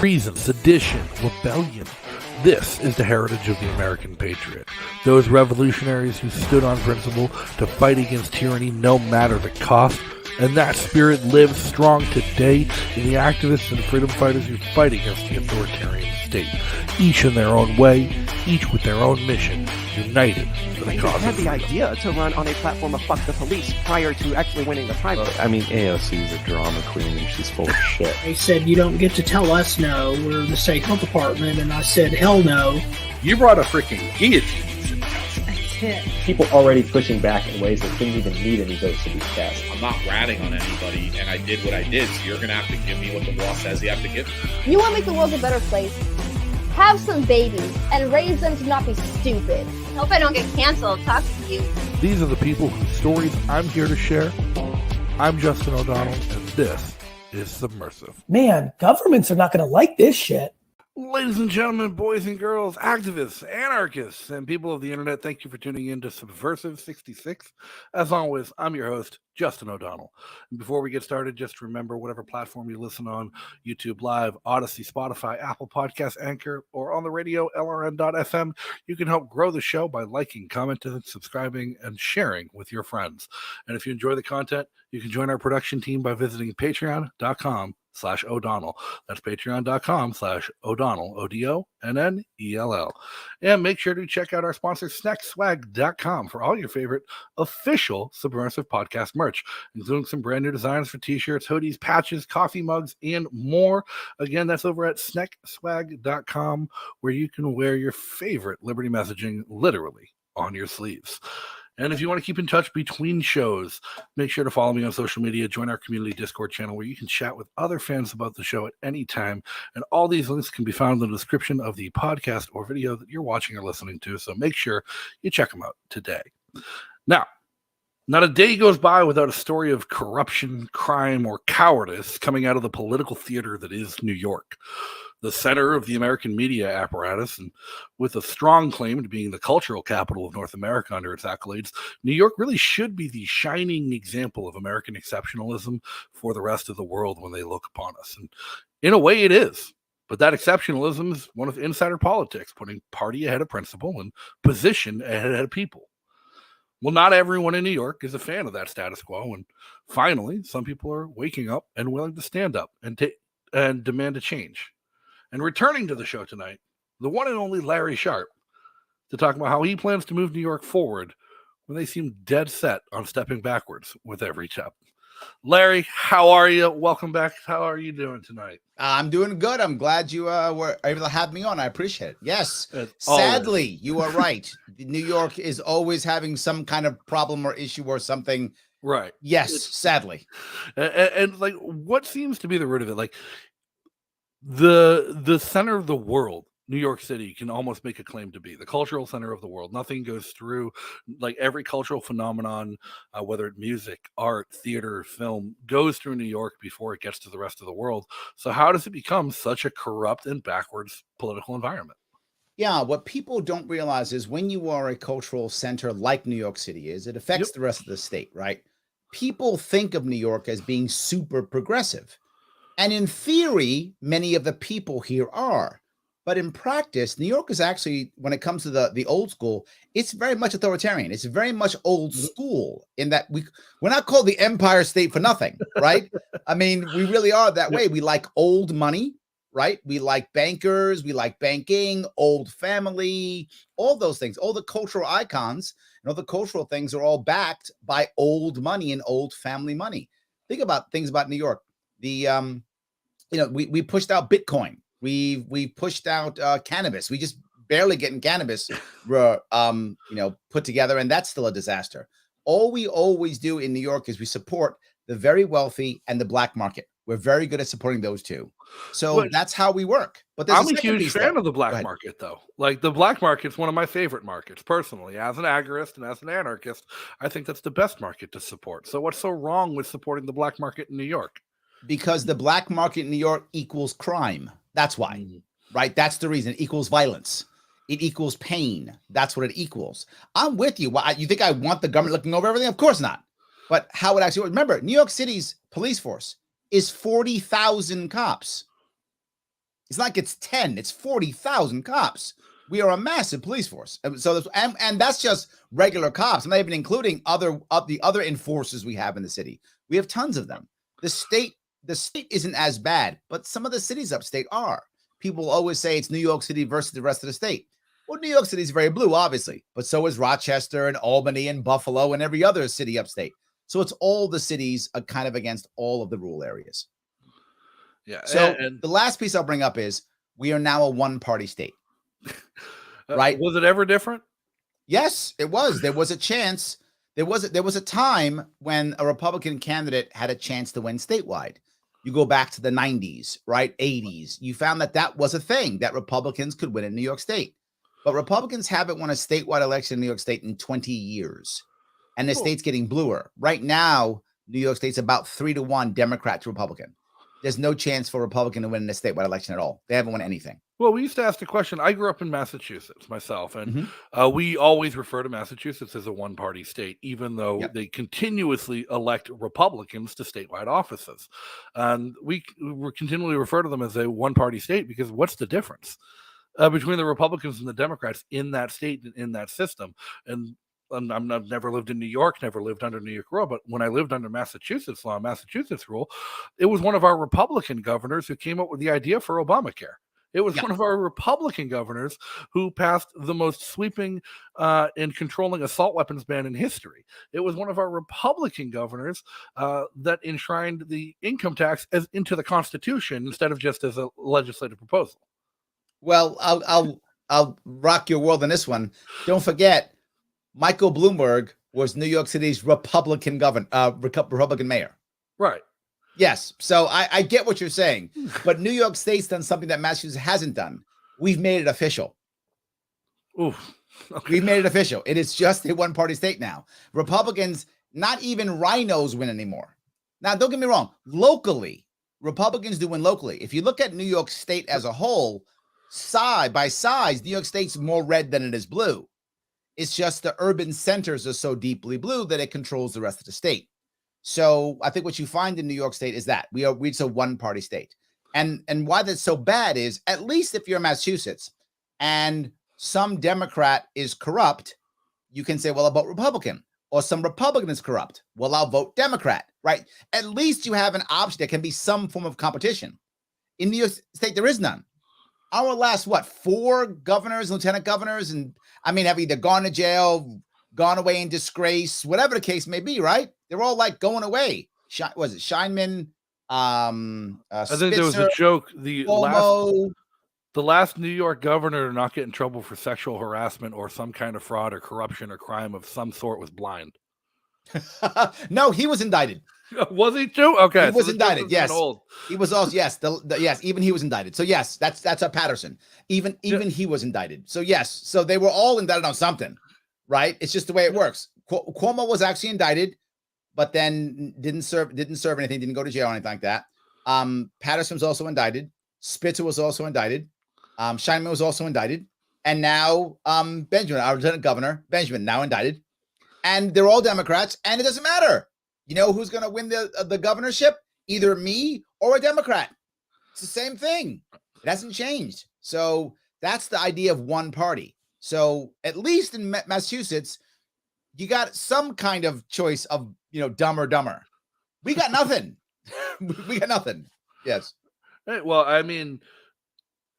treason, sedition, rebellion. This is the heritage of the American patriot. Those revolutionaries who stood on principle to fight against tyranny no matter the cost. And that spirit lives strong today in the activists and freedom fighters who fight against the authoritarian state. Each in their own way, each with their own mission, united for the cause of freedom. They had the idea to run on a platform of fuck the police prior to actually winning the primary. I mean, AOC is a drama queen and she's full of shit. They said, you don't get to tell us no, we're the state health department, and I said, hell no. You brought a freaking guillotine. People already pushing back in ways that didn't even need any votes to be cast. I'm not ratting on anybody, and I did what I did, so you're going to have to give me what the law says you have to give me. You want to make the world a better place? Have some babies and raise them to not be stupid. Hope I don't get canceled talking to you. These are the people whose stories I'm here to share. I'm Justin O'Donnell, and this is Subversive. Man, governments are not going to like this shit. Ladies and gentlemen, boys and girls, activists, anarchists, and people of the internet, thank you for tuning in to Subversive 66. As always, I'm your host, Justin O'Donnell. And before we get started, just remember whatever platform you listen on, YouTube Live, Odyssey, Spotify, Apple Podcasts, Anchor, or on the radio, LRN.FM, you can help grow the show by liking, commenting, subscribing, and sharing with your friends. And if you enjoy the content, you can join our production team by visiting patreon.com/O'Donnell. That's patreon.com/O'Donnell, ODONNELL. And make sure to check out our sponsor, snackswag.com, for all your favorite official Subversive podcast merch, including some brand new designs for t-shirts, hoodies, patches, coffee mugs, and more. Again, that's over at snackswag.com, where you can wear your favorite Liberty messaging literally on your sleeves. And if you want to keep in touch between shows, make sure to follow me on social media, join our community Discord channel where you can chat with other fans about the show at any time. And all these links can be found in the description of the podcast or video that you're watching or listening to. So make sure you check them out today. Now, not a day goes by without a story of corruption, crime, or cowardice coming out of the political theater that is New York, the center of the American media apparatus, and with a strong claim to being the cultural capital of North America under its accolades, New York really should be the shining example of American exceptionalism for the rest of the world when they look upon us. And in a way, it is. But that exceptionalism is one of insider politics, putting party ahead of principle and position ahead of people. Well, not everyone in New York is a fan of that status quo. And finally, some people are waking up and willing to stand up and demand a change. And returning to the show tonight, the one and only Larry Sharpe, to talk about how he plans to move New York forward when they seem dead set on stepping backwards with every step. Larry, how are you? Welcome back. How are you doing tonight? I'm doing good. I'm glad you were able to have me on. I appreciate it. Yes. Sadly, you are right. New York is always having some kind of problem or issue or something. Right. Yes, sadly. And like, what seems to be the root of it? Like, the center of the world, New York City, can almost make a claim to be the cultural center of the world. Nothing goes through, like every cultural phenomenon, whether it's music, art, theater, film, goes through New York before it gets to the rest of the world. So how does it become such a corrupt and backwards political environment? Yeah, what people don't realize is when you are a cultural center like New York City is, it affects the rest of the state, right? People think of New York as being super progressive. And in theory, many of the people here are. But in practice, New York is actually, when it comes to the old school, it's very much authoritarian. It's very much old school in that we're not called the Empire State for nothing, right? I mean, we really are that way. We like old money, right? We like bankers. We like banking, old family, all those things. All the cultural icons and all the cultural things are all backed by old money and old family money. Think about things about New York. We pushed out Bitcoin. We pushed out cannabis. We just barely getting cannabis, put together, and that's still a disaster. All we always do in New York is we support the very wealthy and the black market. We're very good at supporting those two. So that's how we work. But I'm a huge fan of the black market, though. Like, the black market's one of my favorite markets, personally. As an agorist and as an anarchist, I think that's the best market to support. So what's so wrong with supporting the black market in New York? Because the black market in New York equals crime. That's why, right? That's the reason. It equals violence. It equals pain. That's what it equals. I'm with you. You think I want the government looking over everything? Of course not. But how it actually works. Remember, New York City's police force is 40,000 cops. It's like it's 10, it's 40,000 cops. We are a massive police force. So and that's just regular cops. I'm not even including the other enforcers we have in the city. We have tons of them. The state isn't as bad, but some of the cities upstate are. People always say it's New York City versus the rest of the state. Well, New York City is very blue, obviously, but so is Rochester and Albany and Buffalo and every other city upstate. So it's all the cities are kind of against all of the rural areas. Yeah. So the last piece I'll bring up is we are now a one-party state. Right? Was it ever different? Yes, it was. There was a chance. There was a time when a Republican candidate had a chance to win statewide. You go back to the 90s, right? 80s. You found that was a thing, that Republicans could win in New York State. But Republicans haven't won a statewide election in New York State in 20 years. And the state's getting bluer. Right now, New York State's about 3-1 Democrat to Republican. There's no chance for a Republican to win in a statewide election at all. They haven't won anything. Well, we used to ask the question. I grew up in Massachusetts myself, and we always refer to Massachusetts as a one-party state, even though they continuously elect Republicans to statewide offices. And we continually refer to them as a one-party state because what's the difference between the Republicans and the Democrats in that state, in that system? And I've never lived in New York, never lived under New York rule, but when I lived under Massachusetts law, Massachusetts rule, it was one of our Republican governors who came up with the idea for Obamacare. It was one of our Republican governors who passed the most sweeping and controlling assault weapons ban in history. It was one of our Republican governors that enshrined the income tax as into the Constitution instead of just as a legislative proposal. Well, I'll rock your world on this one. Don't forget, Michael Bloomberg was New York City's Republican Republican mayor. Right. Yes. So I get what you're saying, but New York State's done something that Massachusetts hasn't done. We've made it official. Oof. Okay. We've made it official. It is just a one-party state now. Republicans, not even rhinos win anymore. Now, don't get me wrong. Locally, Republicans do win locally. If you look at New York State as a whole, side by size, New York State's more red than it is blue. It's just the urban centers are so deeply blue that it controls the rest of the state. So I think what you find in New York State is that it's a one-party state. And why that's so bad is, at least if you're Massachusetts and some Democrat is corrupt, you can say, well, I'll vote Republican. Or some Republican is corrupt. Well, I'll vote Democrat, right? At least you have an option. There can be some form of competition. In New York State, there is none. Our last, 4 governors, lieutenant governors, and have either gone to jail, gone away in disgrace, whatever the case may be, right? They're all like going away. Was it Scheinman? I think there was a joke. The last New York governor to not get in trouble for sexual harassment or some kind of fraud or corruption or crime of some sort was blind. No, he was indicted. Was he too? Okay, he was indicted. Yes, he was also. Yes, yes. Even he was indicted. So yes, that's a Patterson. Even he was indicted. So yes, so they were all indicted on something, right? It's just the way it works. Cuomo was actually indicted, but then didn't serve anything. Didn't go to jail or anything like that. Patterson was also indicted. Spitzer was also indicted. Scheinman was also indicted, and now Benjamin, our lieutenant governor, Benjamin, now indicted, and they're all Democrats, and it doesn't matter. You know who's going to win the governorship? Either me or a Democrat. It's the same thing. It hasn't changed. So that's the idea of one party. So at least in Massachusetts, you got some kind of choice of, dumb or dumber. We got nothing. We got nothing. Yes. Hey, well,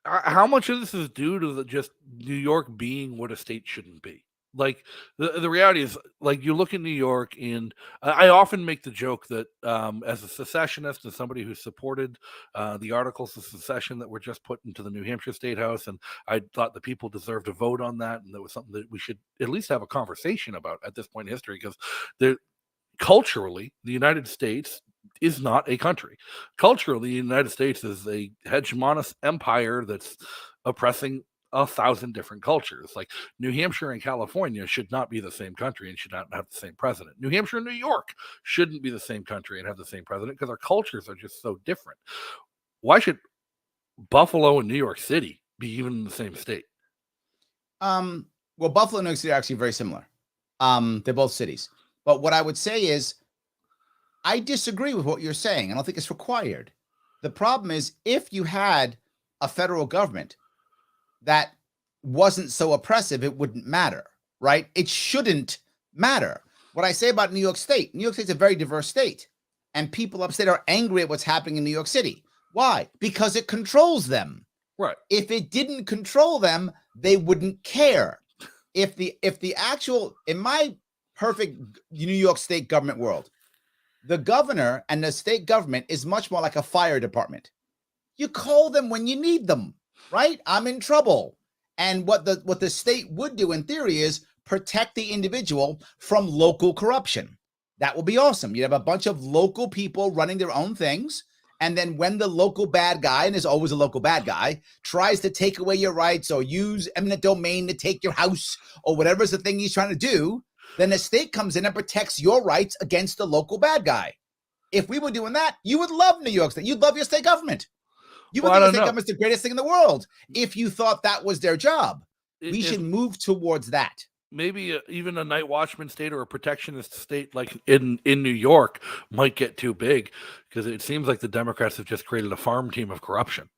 how much of this is due to just New York being what a state shouldn't be? Like the reality is, like, you look at New York, and I often make the joke that as a secessionist and somebody who supported the articles of secession that were just put into the New Hampshire State House, and I thought the people deserved to vote on that, and that was something that we should at least have a conversation about at this point in history, because culturally, the United States is not a country. Culturally, the United States is a hegemonous empire that's oppressing 1,000 different cultures. Like New Hampshire and California should not be the same country and should not have the same president. New Hampshire and New York shouldn't be the same country and have the same president because our cultures are just so different. Why should Buffalo and New York City be even in the same state? Well, Buffalo and New York City are actually very similar. They're both cities. But what I would say is, I disagree with what you're saying. I don't think it's required. The problem is, if you had a federal government that wasn't so oppressive, it wouldn't matter, right? It shouldn't matter. What I say about New York State, New York State's a very diverse state, and people upstate are angry at what's happening in New York City. Why? Because it controls them. Right. If it didn't control them, they wouldn't care. If the actual, in my perfect New York State government world, the governor and the state government is much more like a fire department. You call them when you need them, right? I'm in trouble. And what the state would do in theory is protect the individual from local corruption. That would be awesome. You'd have a bunch of local people running their own things. And then when the local bad guy, and there's always a local bad guy, tries to take away your rights or use eminent domain to take your house or whatever's the thing he's trying to do, then the state comes in and protects your rights against the local bad guy. If we were doing that, you would love New York State. You'd love your state government. You would think the state government's the greatest thing in the world if you thought that was their job. We should move towards that. Maybe even a night watchman state or a protectionist state like in New York might get too big because it seems like the Democrats have just created a farm team of corruption.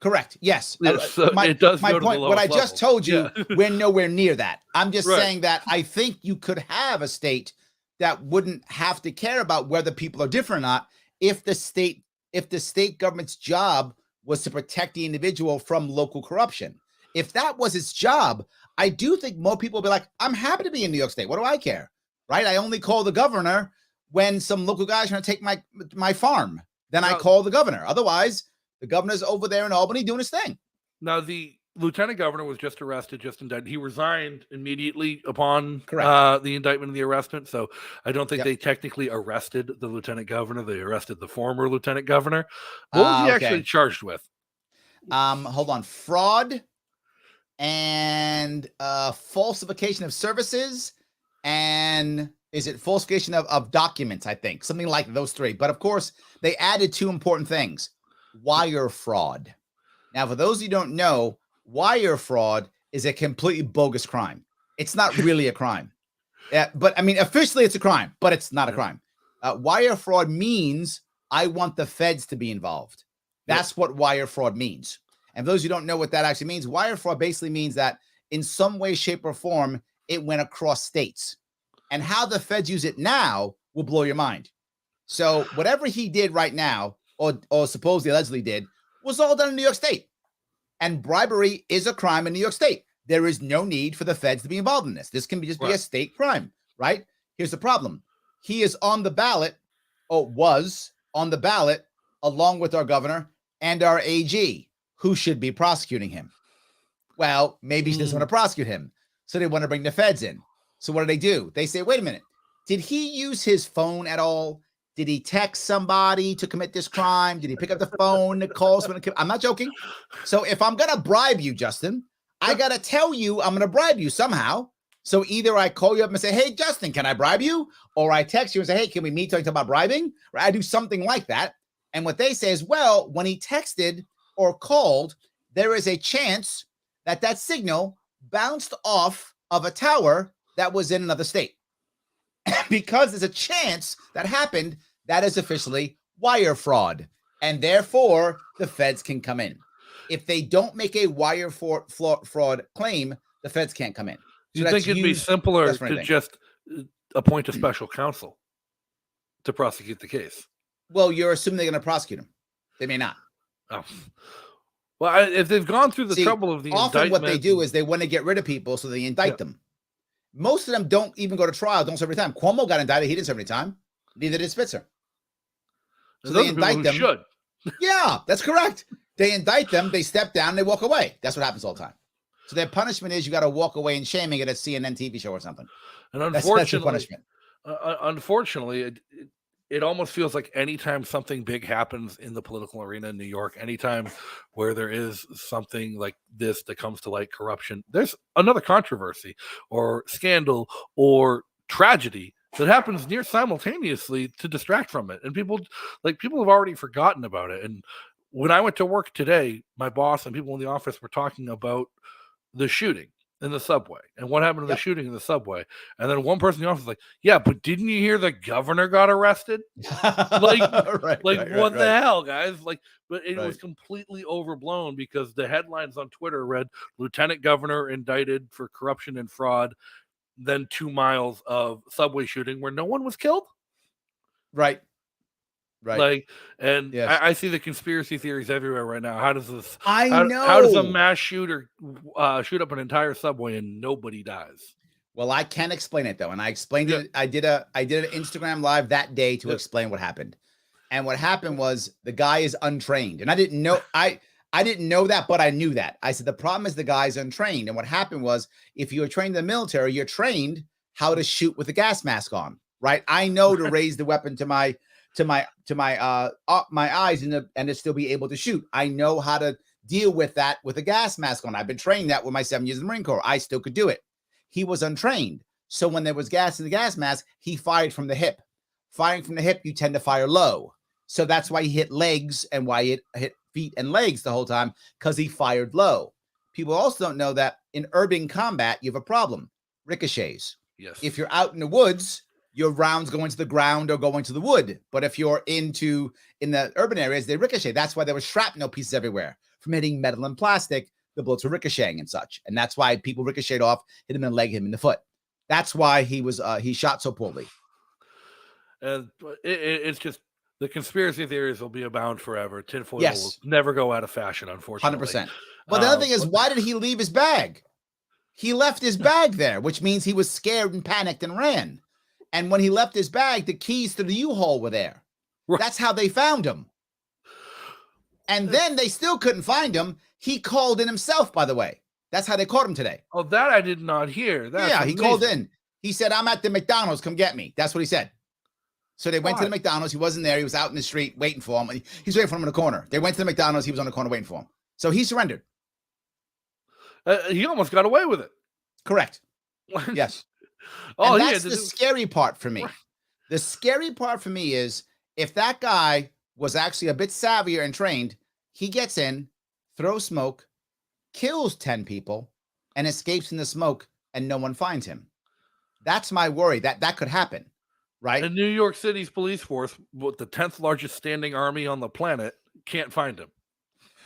Correct. Yes. So it does my go to point, the what I lowest just told you, we're nowhere near that. I'm just Right. saying that I think you could have a state that wouldn't have to care about whether people are different or not if the state government's job was to protect the individual from local corruption. If that was its job, I do think more people would be like, I'm happy to be in New York State. What do I care? Right? I only call the governor when some local guy's trying to take my farm. Then I call the governor. Otherwise, the governor's over there in Albany doing his thing. Now, the lieutenant governor was just arrested, just indicted. He resigned immediately upon the indictment and the arrestment. So I don't think they technically arrested the lieutenant governor. They arrested the former lieutenant governor. What was he actually charged with? Hold on. Fraud and falsification of services, and is it falsification of documents, I think, something like those three. But of course, they added two important things: wire fraud. Now, for those who don't know, wire fraud is a completely bogus crime. It's not really a crime. But I mean, officially it's a crime, but it's not a crime. Wire fraud means I want the feds to be involved. That's what wire fraud means. And for those who don't know what that actually means, wire fraud basically means that in some way, shape, or form, it went across states. And how the feds use it now will blow your mind. So whatever he did right now, or supposedly allegedly did, was all done in New York State. And bribery is a crime in New York State. There is no need for the feds to be involved in this. This can just be a state crime, right? Here's the problem. He is on the ballot, or was on the ballot, along with our governor and our AG, who should be prosecuting him. Well, maybe he doesn't want to prosecute him, so they want to bring the feds in. So what do? They say, wait a minute. Did he use his phone at all? Did he text somebody to commit this crime? Did he pick up the phone to call someone? I'm not joking. So if I'm going to bribe you, Justin, I got to tell you I'm going to bribe you somehow. So either I call you up and say, hey, Justin, can I bribe you? Or I text you and say, hey, can we meet talking about bribing? Or I do something like that. And what they say is, well, when he texted or called, there is a chance that that signal bounced off of a tower that was in another state. Because there's a chance that happened, that is officially wire fraud. And therefore, the feds can come in. If they don't make a wire fraud claim, the feds can't come in. So you think it'd be simpler to just appoint a special counsel to prosecute the case? Well, you're assuming they're going to prosecute him. They may not. Oh. Well, if they've gone through the trouble of the often indictment, what they do is they want to get rid of people, so they indict them. Most of them don't even go to trial, don't serve any time. Cuomo got indicted. He didn't serve any time. Neither did Spitzer. So they indict them. Should. Yeah, that's correct. They indict them, they step down, they walk away. That's what happens all the time. So their punishment is you got to walk away in shame and get a CNN TV show or something. And unfortunately, that's your punishment. Unfortunately, it almost feels like anytime something big happens in the political arena in New York, anytime where there is something like this that comes to light, corruption, there's another controversy or scandal or tragedy that happens near simultaneously to distract from it. And people have already forgotten about it. And when I went to work today, my boss and people in the office were talking about the shooting in the subway. And what happened to the Yep. shooting in the subway? And then one person in the office was like, yeah, but didn't you hear the governor got arrested? Like what the hell, guys? Like, but it was completely overblown because the headlines on Twitter read Lieutenant Governor indicted for corruption and fraud, then 2 miles of subway shooting where no one was killed. Right. Like, and Yes. I see the conspiracy theories everywhere right now. How does this? I know. How does a mass shooter shoot up an entire subway and nobody dies? Well, I can explain it though, and I explained it. I did an Instagram live that day to explain what happened. And what happened was the guy is untrained, and I didn't know. I didn't know that, but I knew that. I said the problem is the guy's untrained, and what happened was if you were trained in the military, you're trained how to shoot with a gas mask on, right? I know to raise the weapon to my eyes and to still be able to shoot. I know how to deal with that with a gas mask on. I've been trained that with my 7 years in the Marine Corps. I still could do it. He was untrained. So when there was gas in the gas mask, he fired from the hip. Firing from the hip, you tend to fire low. So that's why he hit legs and why he hit feet and legs the whole time, because he fired low. People also don't know that in urban combat, you have a problem. Ricochets. Yes. If you're out in the woods, your rounds go into the ground or go into the wood. But if you're in the urban areas, they ricochet. That's why there were shrapnel pieces everywhere from hitting metal and plastic. The bullets were ricocheting and such. And that's why people ricocheted off, hit him in the leg, hit him in the foot. That's why he shot so poorly. And it's just the conspiracy theories will be abound forever. Tinfoil will never go out of fashion, unfortunately. 100%. But the other thing is, why did he leave his bag? He left his bag there, which means he was scared and panicked and ran. And when he left his bag, the keys to the U-Haul were there. Right. That's how they found him. And then they still couldn't find him. He called in himself, by the way. That's how they caught him today. Oh, that I did not hear. That's amazing. He called in. He said, I'm at the McDonald's. Come get me. That's what he said. So they went to the McDonald's. He wasn't there. He was out in the street waiting for him. He's waiting for him in the corner. They went to the McDonald's. He was on the corner waiting for him. So he surrendered. He almost got away with it. Correct. Yes. And that's the scary part for me. The scary part for me is if that guy was actually a bit savvier and trained, he gets in, throws smoke, kills 10 people, and escapes in the smoke, and no one finds him. That's my worry. That could happen, right? And New York City's police force, with the 10th largest standing army on the planet, can't find him.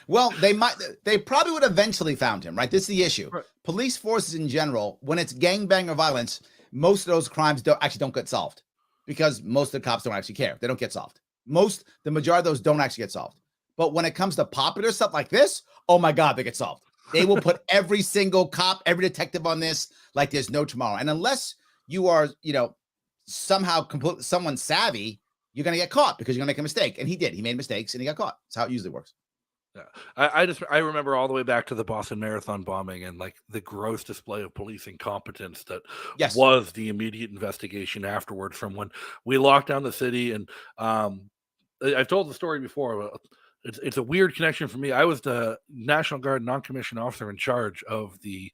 Well, they probably would eventually found him, right? This is the issue. Right. Police forces in general, when it's gangbang or violence, most of those crimes don't get solved because most of the cops don't actually care. They don't get solved. The majority of those don't actually get solved. But when it comes to popular stuff like this, oh my God, they get solved. They will put every single cop, every detective on this like there's no tomorrow. And unless you are, somehow someone savvy, you're going to get caught because you're going to make a mistake. And he did. He made mistakes and he got caught. That's how it usually works. Yeah, I remember all the way back to the Boston Marathon bombing and like the gross display of police incompetence that was the immediate investigation afterwards from when we locked down the city. And I've told the story before. It's a weird connection for me. I was the National Guard non-commissioned officer in charge of the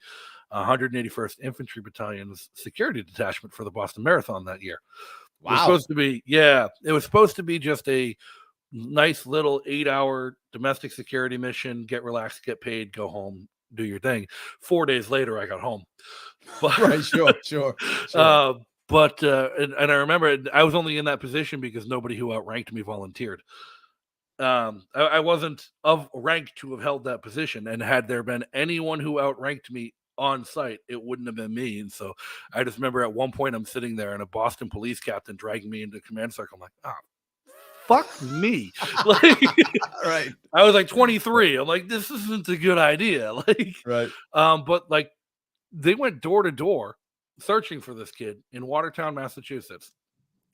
181st Infantry Battalion's security detachment for the Boston Marathon that year. Wow. It was supposed to be just a nice little 8-hour domestic security mission, get relaxed, get paid, go home, do your thing. 4 days later, I got home. But, right, sure. But I remember I was only in that position because nobody who outranked me volunteered. I wasn't of rank to have held that position, and had there been anyone who outranked me on site, it wouldn't have been me. And so I just remember at one point I'm sitting there and a Boston police captain dragging me into command circle. I'm like, fuck me. Like, right. I was like 23. I'm like, this isn't a good idea. Like, right. But like they went door to door searching for this kid in Watertown, Massachusetts,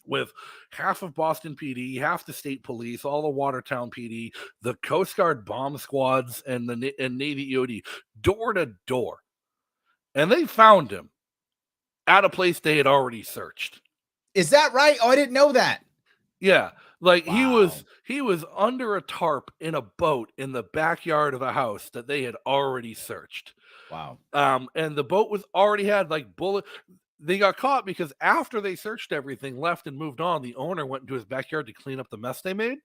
with half of Boston PD, half the state police, all the Watertown PD, the Coast Guard bomb squads, and Navy EOD, door to door. And they found him at a place they had already searched. Is that right? Oh, I didn't know that. Yeah. Like he was under a tarp in a boat in the backyard of a house that they had already searched. Wow. And the boat already had like bullet. They got caught because after they searched everything, left and moved on, the owner went into his backyard to clean up the mess they made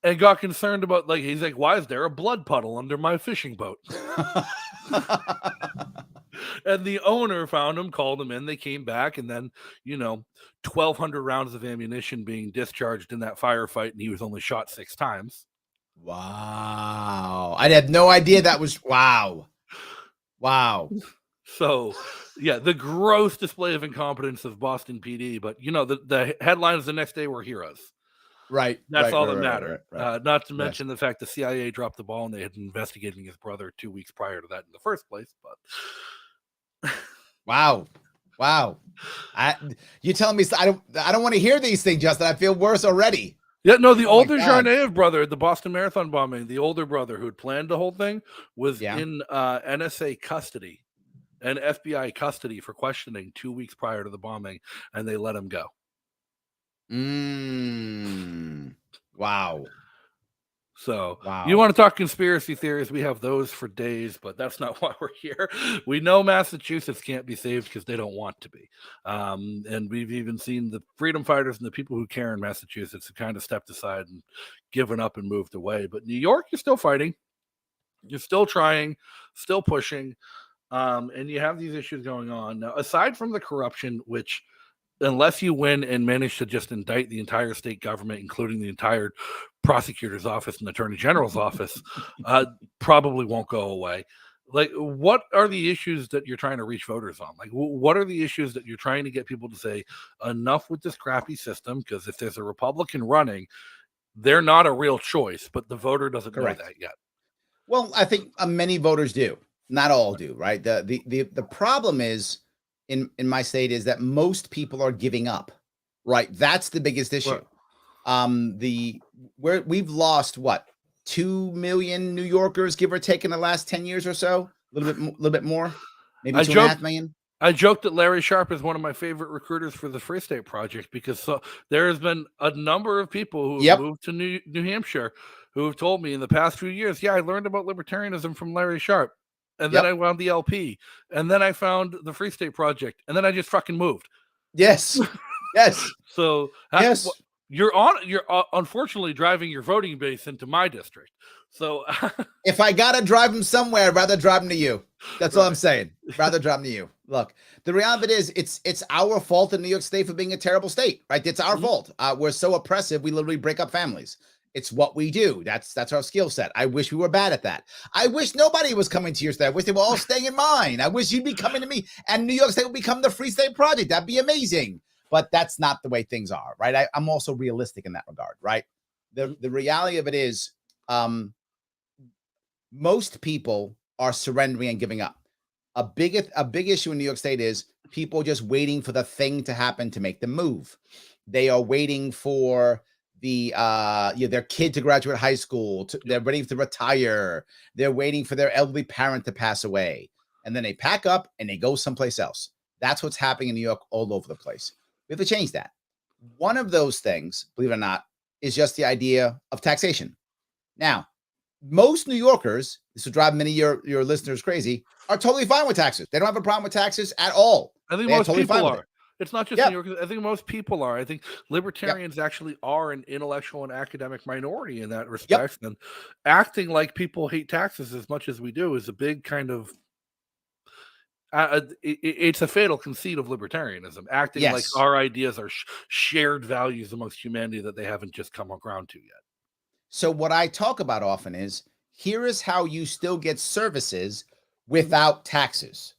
and got concerned about, like, he's like, why is there a blood puddle under my fishing boat? And the owner found him, called him in. They came back, and then 1,200 rounds of ammunition being discharged in that firefight, and he was only shot 6 times. Wow. I had no idea that was wow. So, yeah, the gross display of incompetence of Boston PD. But, the headlines the next day were heroes. Right. That's all that mattered. Right. Not to mention the fact the CIA dropped the ball and they had been investigating his brother 2 weeks prior to that in the first place. But wow. You telling me I don't want to hear these things, Justin. I feel worse already. Yeah, no, the older Jarnaev brother, the Boston Marathon bombing, the older brother who had planned the whole thing was in NSA custody and FBI custody for questioning 2 weeks prior to the bombing, and they let him go. Wow. So you want to talk conspiracy theories? We have those for days, but that's not why we're here. We know Massachusetts can't be saved because they don't want to be. And we've even seen the freedom fighters and the people who care in Massachusetts have kind of stepped aside and given up and moved away. But New York, you're still fighting. You're still trying, still pushing. And you have these issues going on. Now, aside from the corruption, which unless you win and manage to just indict the entire state government, including the entire prosecutor's office and attorney general's office, probably won't go away. Like, what are the issues that you're trying to reach voters on? Like, what are the issues that you're trying to get people to say, enough with this crappy system? Because if there's a Republican running, they're not a real choice, but the voter doesn't know that yet. Well, I think many voters do. Not all do, right? The problem is, in my state, is that most people are giving up, right? That's the biggest issue. We've lost 2 million New Yorkers, give or take, in the last 10 years or so, a little bit more, maybe 2.5 million. I joked that Larry Sharpe is one of my favorite recruiters for the Free State Project because there has been a number of people who have moved to New Hampshire who have told me in the past few years, I learned about libertarianism from Larry Sharpe. And then I found the LP, and then I found the Free State Project, and then I just fucking moved. Yes. So you're unfortunately driving your voting base into my district. So if I gotta drive them somewhere, I'd rather drive them to you. That's all I'm saying. Rather drive them to you. Look, the reality of it is, it's our fault in New York State for being a terrible state, right? It's our fault. We're so oppressive, we literally break up families. It's what we do. That's our skill set. I wish we were bad at that. I wish nobody was coming to your state. I wish they were all staying in mine. I wish you'd be coming to me and New York State would become the Free State Project. That'd be amazing. But that's not the way things are, right? I'm also realistic in that regard, right? The reality of it is, most people are surrendering and giving up. A big issue in New York State is people just waiting for the thing to happen to make them move. They are waiting for their kid to graduate high school. They're waiting to retire. They're waiting for their elderly parent to pass away. And then they pack up and they go someplace else. That's what's happening in New York all over the place. We have to change that. One of those things, believe it or not, is just the idea of taxation. Now, most New Yorkers, this will drive many of your listeners crazy, are totally fine with taxes. They don't have a problem with taxes at all. I think most people are. It's not just New York. I think most people are. I think libertarians actually are an intellectual and academic minority in that respect. And acting like people hate taxes as much as we do is a big kind of it's a fatal conceit of libertarianism, acting like our ideas are shared values amongst humanity that they haven't just come around to yet. So what I talk about often is, here is how you still get services without taxes.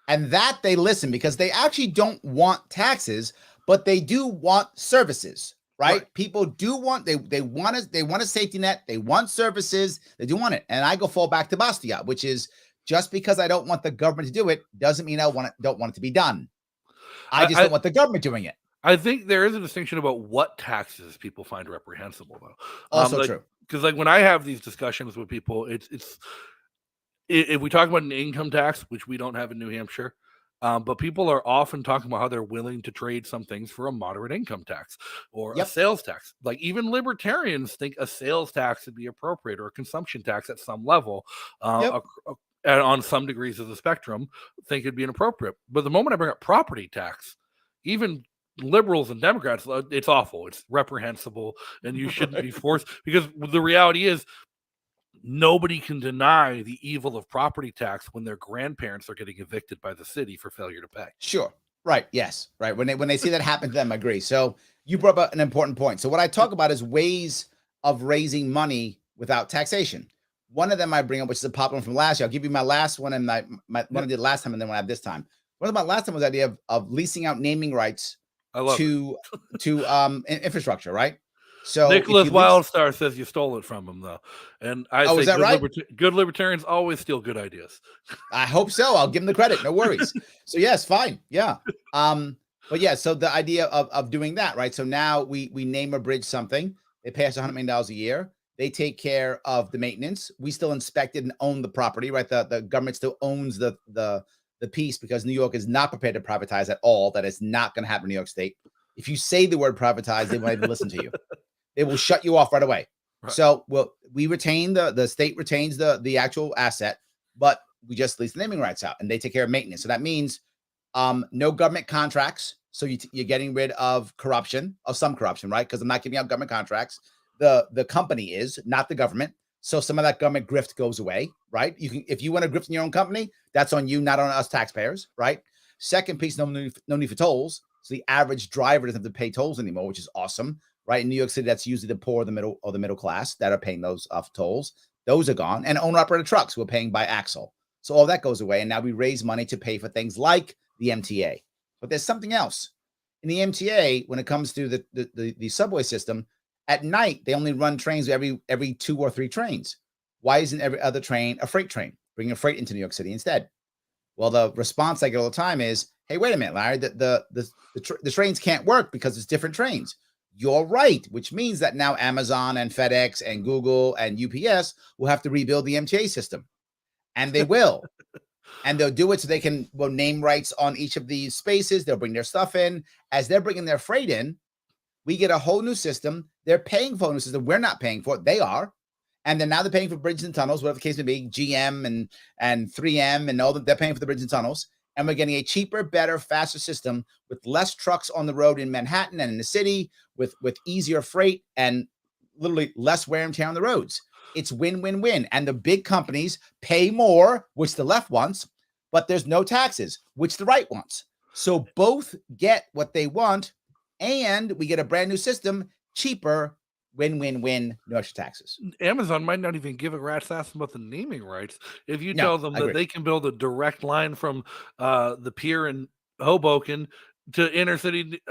And that they listen, because they actually don't want taxes, but they do want services, right? People do want, they want a safety net. They want services. They do want it. And I fall back to Bastiat, which is, just because I don't want the government to do it doesn't mean I don't want it to be done. I just don't want the government doing it. I think there is a distinction about what taxes people find reprehensible, though. Also true. Because when I have these discussions with people, if we talk about an income tax, which we don't have in New Hampshire, but people are often talking about how they're willing to trade some things for a moderate income tax or a sales tax. Like, even libertarians think a sales tax would be appropriate, or a consumption tax at some level, and on some degrees of the spectrum, think it'd be inappropriate. But the moment I bring up property tax, even liberals and Democrats, it's awful. It's reprehensible, and you shouldn't be forced, because the reality is, nobody can deny the evil of property tax when their grandparents are getting evicted by the city for failure to pay. Sure. Right. Yes. Right. When they see that happen to them, I agree. So you brought up an important point. So what I talk about is ways of raising money without taxation. One of them I bring up, which is a popular one from last year. I'll give you my last one and my one I did last time, and then one I have this time. One of my last time was the idea of leasing out naming rights to infrastructure. Right. So Nicholas Wildstar says you stole it from him, though, and I say is that right? Good libertarians always steal good ideas. I hope so. I'll give them the credit. No worries. So yes, fine. Yeah. But yeah, so the idea of doing that, right? So now we name a bridge something. They pay us $100 million a year. They take care of the maintenance. We still inspect it and own the property, right? The government still owns the piece, because New York is not prepared to privatize at all. That is not going to happen in New York State. If you say the word privatize, they won't even listen to you. They will shut you off right away. Right. So we retain the state retains the actual asset, but we just lease the naming rights out, and they take care of maintenance. So that means no government contracts. So you're getting rid of some corruption, right? Because I'm not giving out government contracts. The company is, not the government. So some of that government grift goes away, right? If you want to grift in your own company, that's on you, not on us taxpayers, right? Second piece, no need for tolls. So the average driver doesn't have to pay tolls anymore, which is awesome, right? In New York City, that's usually the poor, the middle, or the middle class that are paying those tolls. Those are gone. And owner-operated trucks, we're paying by axle. So all that goes away, and now we raise money to pay for things like the MTA. But there's something else. In the MTA, when it comes to the subway system, at night, they only run trains every 2 or 3 trains. Why isn't every other train a freight train? Bring a freight into New York City instead. Well, the response I get all the time is, hey, wait a minute, Larry, the trains can't work because it's different trains. You're right, which means that now Amazon and FedEx and Google and UPS will have to rebuild the MTA system. And they will. And they'll do it so they can name rights on each of these spaces. They'll bring their stuff in. As they're bringing their freight in, we get a whole new system. They're paying for a new system. We're not paying for it. They are. And then now they're paying for bridges and tunnels, whatever the case may be, GM and 3M and all that. They're paying for the bridges and tunnels. And we're getting a cheaper, better, faster system with less trucks on the road in Manhattan and in the city, with easier freight and literally less wear and tear on the roads. It's win-win-win. And the big companies pay more, which the left wants, but there's no taxes, which the right wants. So both get what they want, and we get a brand new system, cheaper, win-win-win, no extra taxes. Amazon might not even give a rat's ass about the naming rights if you tell them that they can build a direct line from the pier in Hoboken to inner city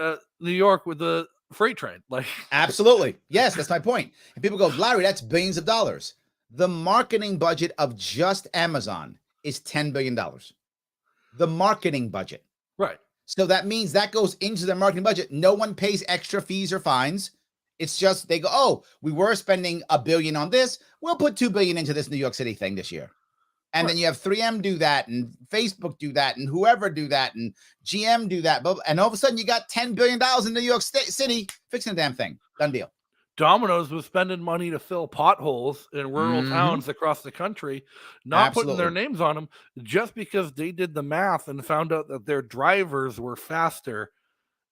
New York with the freight train. Like, absolutely. Yes, that's my point. And people go, Larry, that's billions of dollars. The marketing budget of just Amazon is $10 billion. The marketing budget. Right. So that means that goes into their marketing budget. No one pays extra fees or fines. It's just they go, oh, we were spending $1 billion on this. We'll put $2 billion into this New York City thing this year. And then you have 3M do that, and Facebook do that, and whoever do that, and GM do that. And all of a sudden you got $10 billion in New York City fixing the damn thing. Done deal. Domino's was spending money to fill potholes in rural towns across the country, not putting their names on them, just because they did the math and found out that their drivers were faster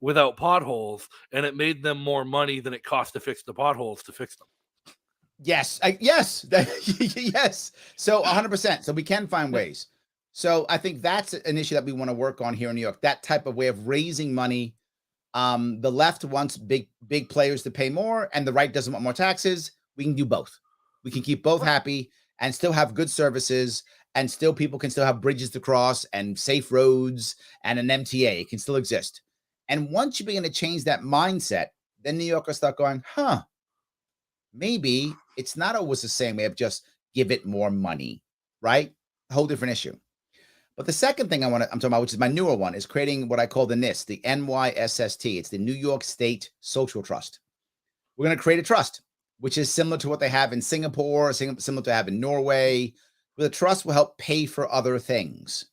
without potholes, and it made them more money than it cost to fix the potholes to fix them. Yes. Yes. Yes. So 100%. So we can find ways. So I think that's an issue that we want to work on here in New York, that type of way of raising money. The left wants big players to pay more, and the right doesn't want more taxes. We can do both. We can keep both happy and still have good services, and still people can still have bridges to cross and safe roads and an MTA. It can still exist. And once you begin to change that mindset, then New Yorkers start going, maybe it's not always the same way of just give it more money, right? A whole different issue. But the second thing I'm talking about, which is my newer one, is creating what I call the NIST, the NYSST. It's the New York State Social Trust. We're going to create a trust, which is similar to what they have in Singapore, similar to have in Norway, where the trust will help pay for other things,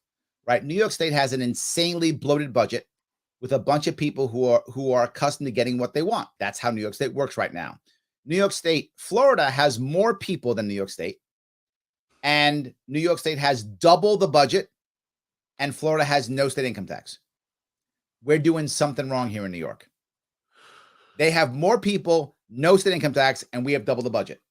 right? New York State has an insanely bloated budget with a bunch of people who are accustomed to getting what they want. That's how New York State works right now. New York State, Florida has more people than New York State, and New York State has double the budget, and Florida has no state income tax. We're doing something wrong here in New York. They have more people, no state income tax, and we have double the budget.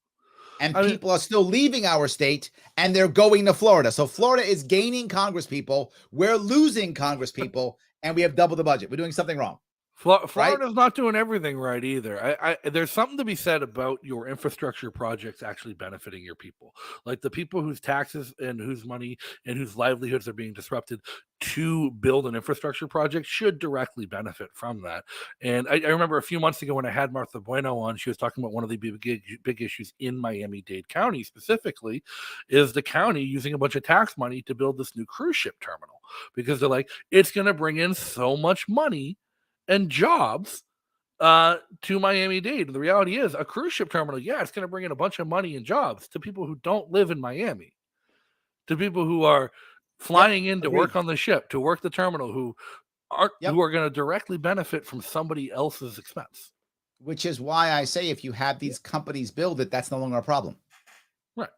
And people are still leaving our state and they're going to Florida. So Florida is gaining Congress people. We're losing Congress people, and we have double the budget. We're doing something wrong. Florida's not doing everything right either. There's something to be said about your infrastructure projects actually benefiting your people, like the people whose taxes and whose money and whose livelihoods are being disrupted to build an infrastructure project should directly benefit from that. And I remember a few months ago when I had Martha Bueno on, she was talking about one of the big issues in Miami-Dade County specifically is the county using a bunch of tax money to build this new cruise ship terminal, because they're like, it's going to bring in so much money and jobs to Miami-Dade. The reality is a cruise ship terminal, it's going to bring in a bunch of money and jobs to people who don't live in Miami, to people who are flying in to work on the ship, to work the terminal, who are going to directly benefit from somebody else's expense. Which is why I say if you have these companies build it, that's no longer a problem. Right.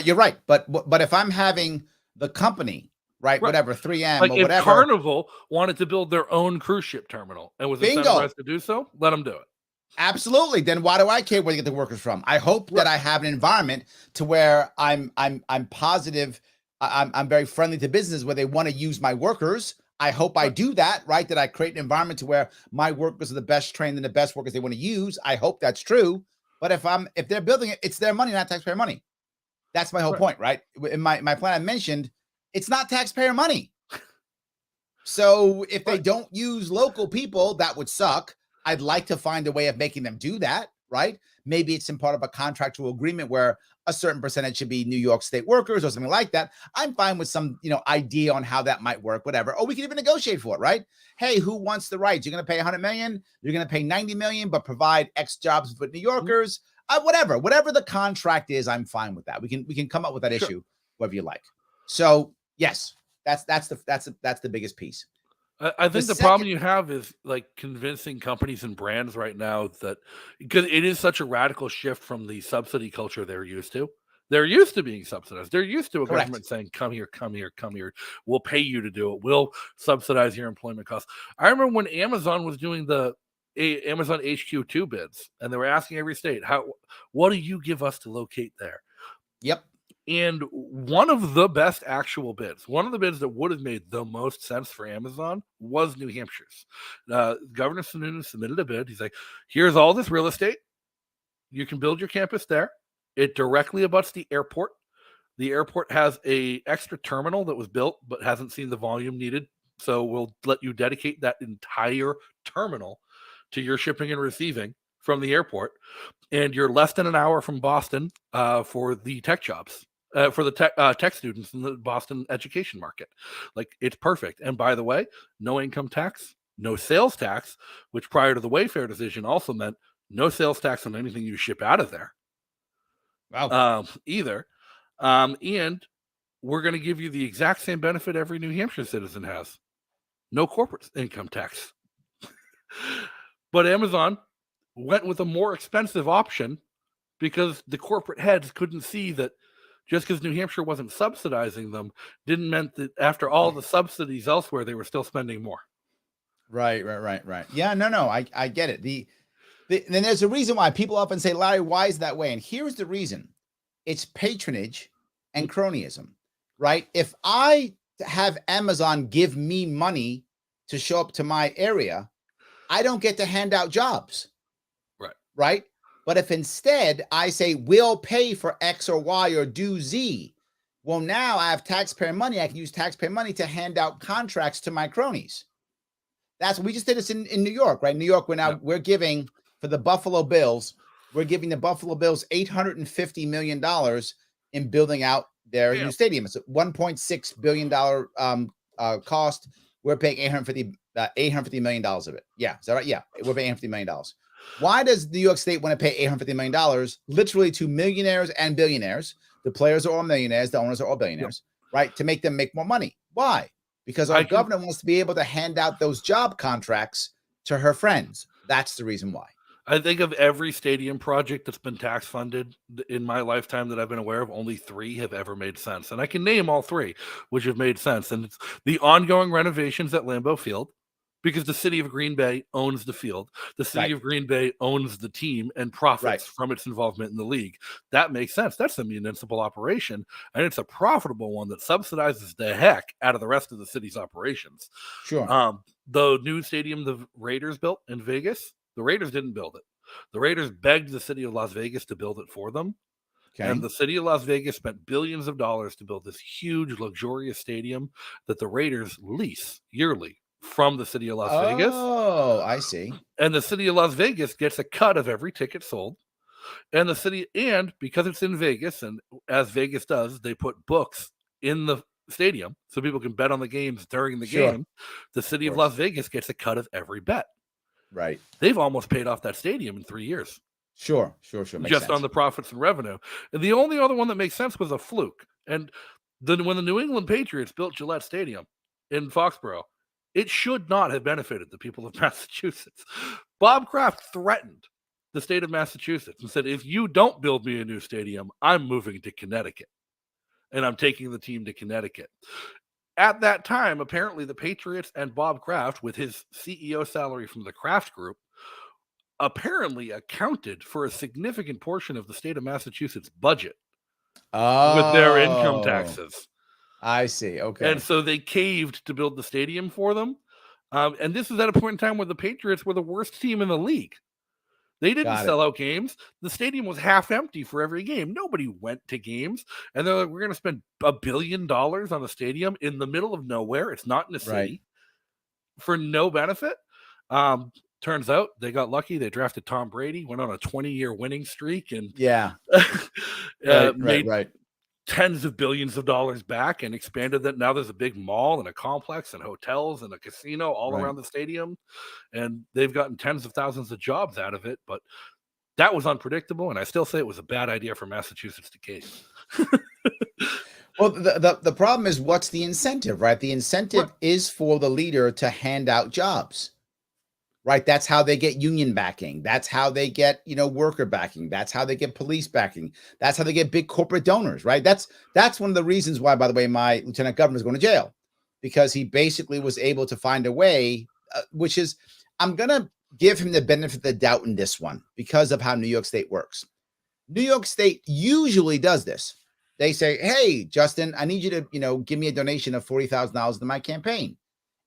You're right. But if I'm having the company, whatever, 3M like or whatever. If Carnival wanted to build their own cruise ship terminal and was incentivized to do so, let them do it. Absolutely. Then why do I care where you get the workers from? I hope that I have an environment to where I'm positive. I'm very friendly to business where they want to use my workers. I hope I do that, right? That I create an environment to where my workers are the best trained and the best workers they want to use. I hope that's true. But if they're building it, it's their money, not taxpayer money. That's my whole point, right? In my plan, I mentioned it's not taxpayer money. So if they don't use local people, that would suck. I'd like to find a way of making them do that, right? Maybe it's in part of a contractual agreement where a certain percentage should be New York State workers or something like that. I'm fine with some, idea on how that might work, whatever. Or we can even negotiate for it, right? Hey, who wants the rights? You're going to pay 100 million. You're going to pay 90 million, but provide X jobs for New Yorkers. Whatever the contract is, I'm fine with that. We can come up with that issue, whatever you like. So yes, that's the biggest piece. I think the problem you have is like convincing companies and brands right now that, because it is such a radical shift from the subsidy culture they're used to. They're used to being subsidized. They're used to a government saying, come here. We'll pay you to do it. We'll subsidize your employment costs. I remember when Amazon was doing the Amazon HQ2 bids, and they were asking every state, what do you give us to locate there? Yep. And one of the best actual bids, one of the bids that would have made the most sense for Amazon was New Hampshire's. Governor Sununu submitted a bid. He's like, here's all this real estate. You can build your campus there. It directly abuts the airport. The airport has a extra terminal that was built but hasn't seen the volume needed. So we'll let you dedicate that entire terminal to your shipping and receiving from the airport. And you're less than an hour from Boston for the tech jobs. For the tech students in the Boston education market. Like, it's perfect. And by the way, no income tax, no sales tax, which prior to the Wayfair decision also meant no sales tax on anything you ship out of there. Wow. Either. And we're going to give you the exact same benefit every New Hampshire citizen has. No corporate income tax. But Amazon went with a more expensive option because the corporate heads couldn't see that just because New Hampshire wasn't subsidizing them didn't mean that after all the subsidies elsewhere, they were still spending more. Right. Yeah, no, I get it. Then there's a reason why people often say, Larry, why is that way? And here's the reason. It's patronage and cronyism, right? If I have Amazon give me money to show up to my area, I don't get to hand out jobs. Right? But if instead I say, we'll pay for X or Y or do Z, well, now I have taxpayer money. I can use taxpayer money to hand out contracts to my cronies. We just did this in New York, right? New York, we're giving for the Buffalo Bills, we're giving the Buffalo Bills $850 million in building out their new stadium. It's a $1.6 billion cost. We're paying $850 million of it. Yeah. Is that right? Yeah. We're paying $850 million. Why does New York State want to pay $850 million literally to millionaires and billionaires? The players are all millionaires. The owners are all billionaires, right? To make them make more money. Why? Because our governor wants to be able to hand out those job contracts to her friends. That's the reason why. I think of every stadium project that's been tax funded in my lifetime that I've been aware of, only 3 have ever made sense. And I can name all 3, which have made sense. And it's the ongoing renovations at Lambeau Field, because the city of Green Bay owns the field. The city Right. of Green Bay owns the team and profits Right. from its involvement in the league. That makes sense. That's a municipal operation, and it's a profitable one that subsidizes the heck out of the rest of the city's operations. Sure. The new stadium the Raiders built in Vegas, the Raiders didn't build it. The Raiders begged the city of Las Vegas to build it for them. Okay. And the city of Las Vegas spent billions of dollars to build this huge, luxurious stadium that the Raiders lease yearly from the city of Las Vegas. Oh, I see. And the city of Las Vegas gets a cut of every ticket sold. And the city, and because it's in Vegas, and as Vegas does, they put books in the stadium so people can bet on the games during the Sure. game. The city of course. Las Vegas gets a cut of every bet. Right. They've almost paid off that stadium in 3 years. Sure. Makes Just sense. on the profits and revenue. And the only other one that makes sense was a fluke. And then when the New England Patriots built Gillette Stadium in Foxborough, it should not have benefited the people of Massachusetts. Bob Kraft threatened the state of Massachusetts and said, if you don't build me a new stadium, I'm moving to Connecticut. And I'm taking the team to Connecticut. At that time, apparently the Patriots and Bob Kraft, with his CEO salary from the Kraft Group, apparently accounted for a significant portion of the state of Massachusetts budget with their income taxes. I see. Okay. And so they caved to build the stadium for them. And this is at a point in time where the Patriots were the worst team in the league. They didn't Got it. sell out games. The stadium was half empty for every game. Nobody went to games. And they're like, we're going to spend $1 billion on a stadium in the middle of nowhere. It's not in a city Right. for no benefit. Turns out they got lucky. They drafted Tom Brady, went on a 20-year winning streak, and Yeah. made Right. tens of billions of dollars back and expanded that. Now there's a big mall and a complex and hotels and a casino all Right. around the stadium. And they've gotten tens of thousands of jobs out of it. But that was unpredictable. And I still say it was a bad idea for Massachusetts to cave. Well, the problem is, what's the incentive, right? The incentive is for the leader to hand out jobs, right? That's how they get union backing. That's how they get, worker backing. That's how they get police backing. That's how they get big corporate donors, right? That's one of the reasons why, by the way, my lieutenant governor is going to jail, because he basically was able to find a way, which is, I'm going to give him the benefit of the doubt in this one because of how New York State works. New York State usually does this. They say, hey, Justin, I need you to, give me a donation of $40,000 to my campaign.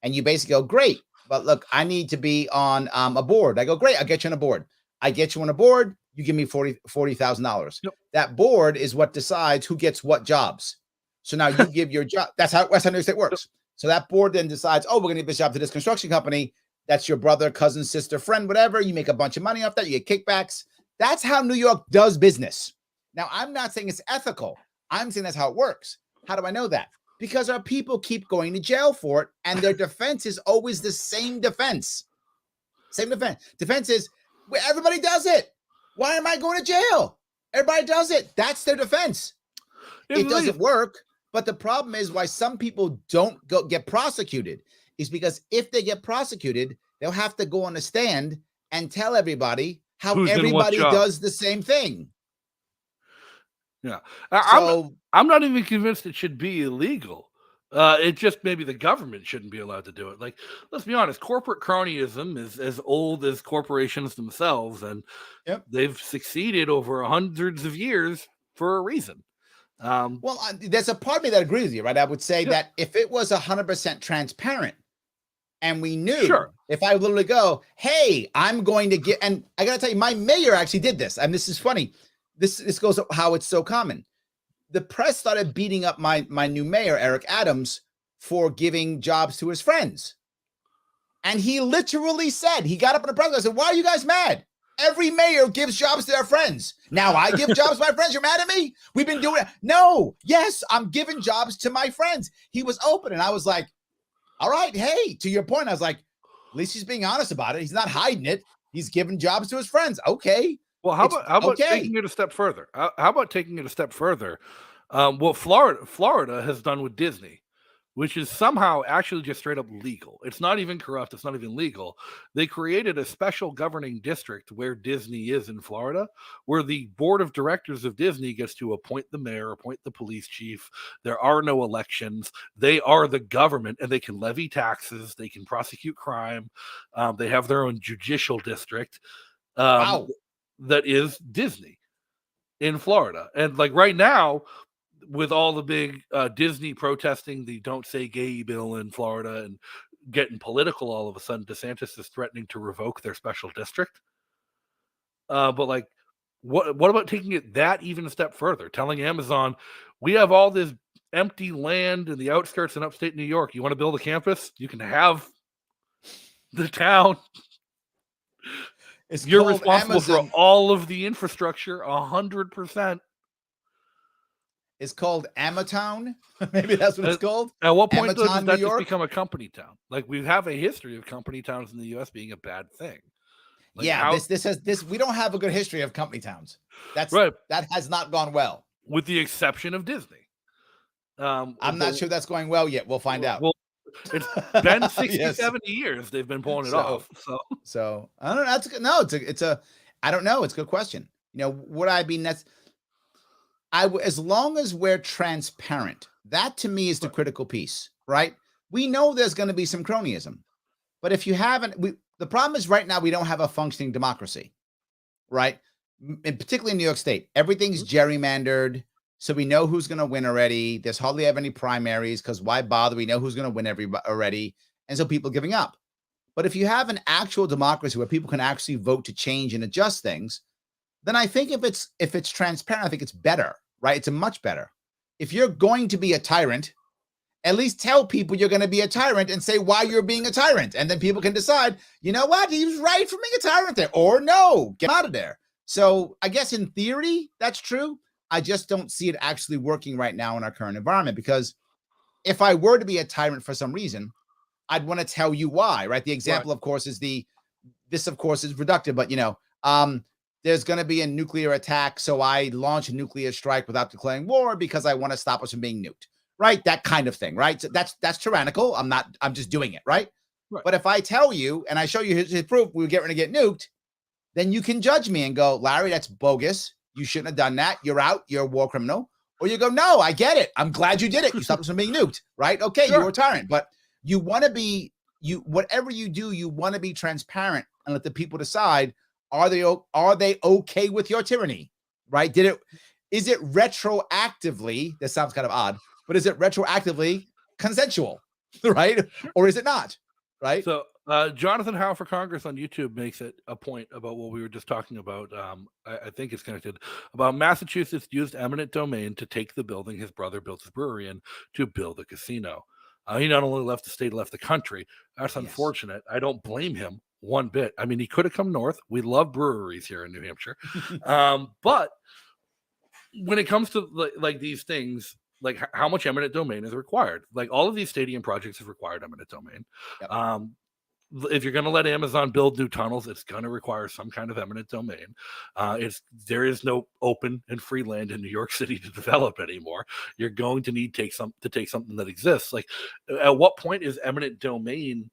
And you basically go, great. But look, I need to be on a board. I go, great, I'll get you on a board. I get you on a board, you give me $40,000. Yep. That board is what decides who gets what jobs. So now you give your job. That's how New York State works. So that board then decides, oh, we're going to give this job to this construction company. That's your brother, cousin, sister, friend, whatever. You make a bunch of money off that. You get kickbacks. That's how New York does business. Now, I'm not saying it's ethical. I'm saying that's how it works. How do I know that? Because our people keep going to jail for it, and their defense is always the same defense. Same defense. Defense is, well, everybody does it. Why am I going to jail? Everybody does it. That's their defense. It doesn't work, but the problem is why some people don't get prosecuted is because if they get prosecuted, they'll have to go on a stand and tell everybody how everybody does the same thing. Yeah. So I'm not even convinced it should be illegal. It just maybe the government shouldn't be allowed to do it. Like, let's be honest, corporate cronyism is as old as corporations themselves, and they've succeeded over hundreds of years for a reason. There's a part of me that agrees with you, right? I would say that if it was 100% transparent and we knew, if I literally go, hey, I'm going to get, and I got to tell you, my mayor actually did this. And this is funny. This goes up how it's so common. The press started beating up my new mayor, Eric Adams, for giving jobs to his friends. And he literally said, he got up in the press and said, why are you guys mad? Every mayor gives jobs to their friends. Now I give jobs to my friends. You're mad at me? We've been doing it. No, yes, I'm giving jobs to my friends. He was open. And I was like, all right, hey, to your point, I was like, at least he's being honest about it. He's not hiding it. He's giving jobs to his friends. Okay. Well, how about taking it a step further? How about taking it a step further? What Florida has done with Disney. which is somehow actually just straight up legal. It's not even corrupt. It's not even legal. They created a special governing district where Disney is in Florida, where the board of directors of Disney gets to appoint the mayor, appoint the police chief. There are no elections. They are the government, and they can levy taxes. They can prosecute crime. They have their own judicial district. Wow. That is Disney in Florida. And like right now, with all the big Disney protesting the Don't Say Gay bill in Florida and getting political, all of a sudden DeSantis is threatening to revoke their special district. But like, what about taking it that even a step further? Telling Amazon, we have all this empty land in the outskirts in upstate New York. You want to build a campus? You can have the town. You're responsible Amazon. for all of the infrastructure, 100%. It's called Amatown. Maybe that's what it's called. At what point Amatown, does that New just York? become a company town? Like, we have a history of company towns in the U.S. being a bad thing. Like, Yeah, this we don't have a good history of company towns. That's right. That has not gone well. With the exception of Disney. I'm not sure that's going well yet. We'll find out. Well, it's been 60, Yes. 70 years they've been pulling it off. So I don't know. That's good. No, it's a I don't know. It's a good question. You know, what I mean, as long as we're transparent, that to me is the critical piece, right? We know there's going to be some cronyism, but if you haven't, the problem is right now we don't have a functioning democracy, right? And particularly in New York State, everything's gerrymandered, so we know who's going to win already. There's hardly ever any primaries because why bother? We know who's going to win already, and so people are giving up. But if you have an actual democracy where people can actually vote to change and adjust things, then I think if it's transparent, I think it's better, right? It's a much better. If you're going to be a tyrant, at least tell people you're going to be a tyrant and say why you're being a tyrant. And then people can decide, you know what? He was right for being a tyrant there. Or no, get out of there. So I guess in theory, that's true. I just don't see it actually working right now in our current environment, because if I were to be a tyrant for some reason, I'd want to tell you why, right? The example, of course, is this of course is reductive, but there's going to be a nuclear attack, so I launch a nuclear strike without declaring war because I want to stop us from being nuked, right? That kind of thing, right? So that's tyrannical. I'm just doing it, right? But if I tell you and I show you his proof we were getting to get nuked, then you can judge me and go, Larry, that's bogus. You shouldn't have done that. You're out. You're a war criminal. Or you go, no, I get it. I'm glad you did it. You stopped us from being nuked, right? Okay, you're a tyrant, but you want to be whatever you do, you want to be transparent and let the people decide. Are they okay with your tyranny, right? Is it retroactively? This sounds kind of odd, but is it retroactively consensual, right? Or is it not, right? So Jonathan Howe for Congress on YouTube makes it a point about what we were just talking about. I think it's connected about Massachusetts used eminent domain to take the building his brother built his brewery in to build a casino. He not only left the state, left the country. That's unfortunate. I don't blame him one bit. I mean, he could have come north. We love breweries here in New Hampshire. But when it comes to like these things, like how much eminent domain is required? Like all of these stadium projects have required eminent domain. Yep. If you're going to let Amazon build new tunnels, it's going to require some kind of eminent domain. There is no open and free land in New York City to develop anymore. You're going to need to take something that exists. Like, at what point is eminent domain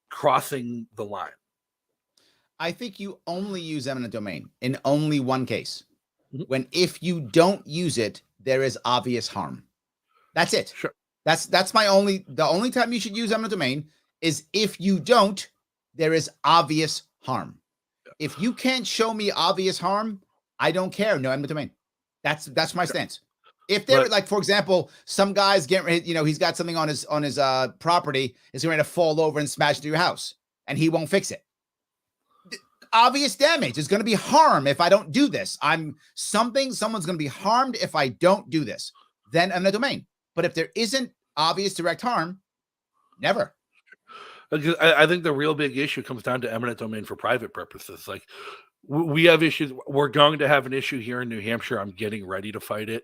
crossing the line? I think you only use eminent domain in only one case. When if you don't use it, there is obvious harm. That's it. Sure. That's the only time you should use eminent domain is if you don't, there is obvious harm. Yeah. If you can't show me obvious harm, I don't care. No eminent domain. That's my stance. If they're like, for example, some guy's getting, he's got something on his property, is going to fall over and smash into your house, and he won't fix it. Obvious damage. There's going to be harm if I don't do this. Someone's going to be harmed if I don't do this. Then eminent domain. But if there isn't obvious direct harm, never. I think the real big issue comes down to eminent domain for private purposes. Like, we have issues. We're going to have an issue here in New Hampshire. I'm getting ready to fight it.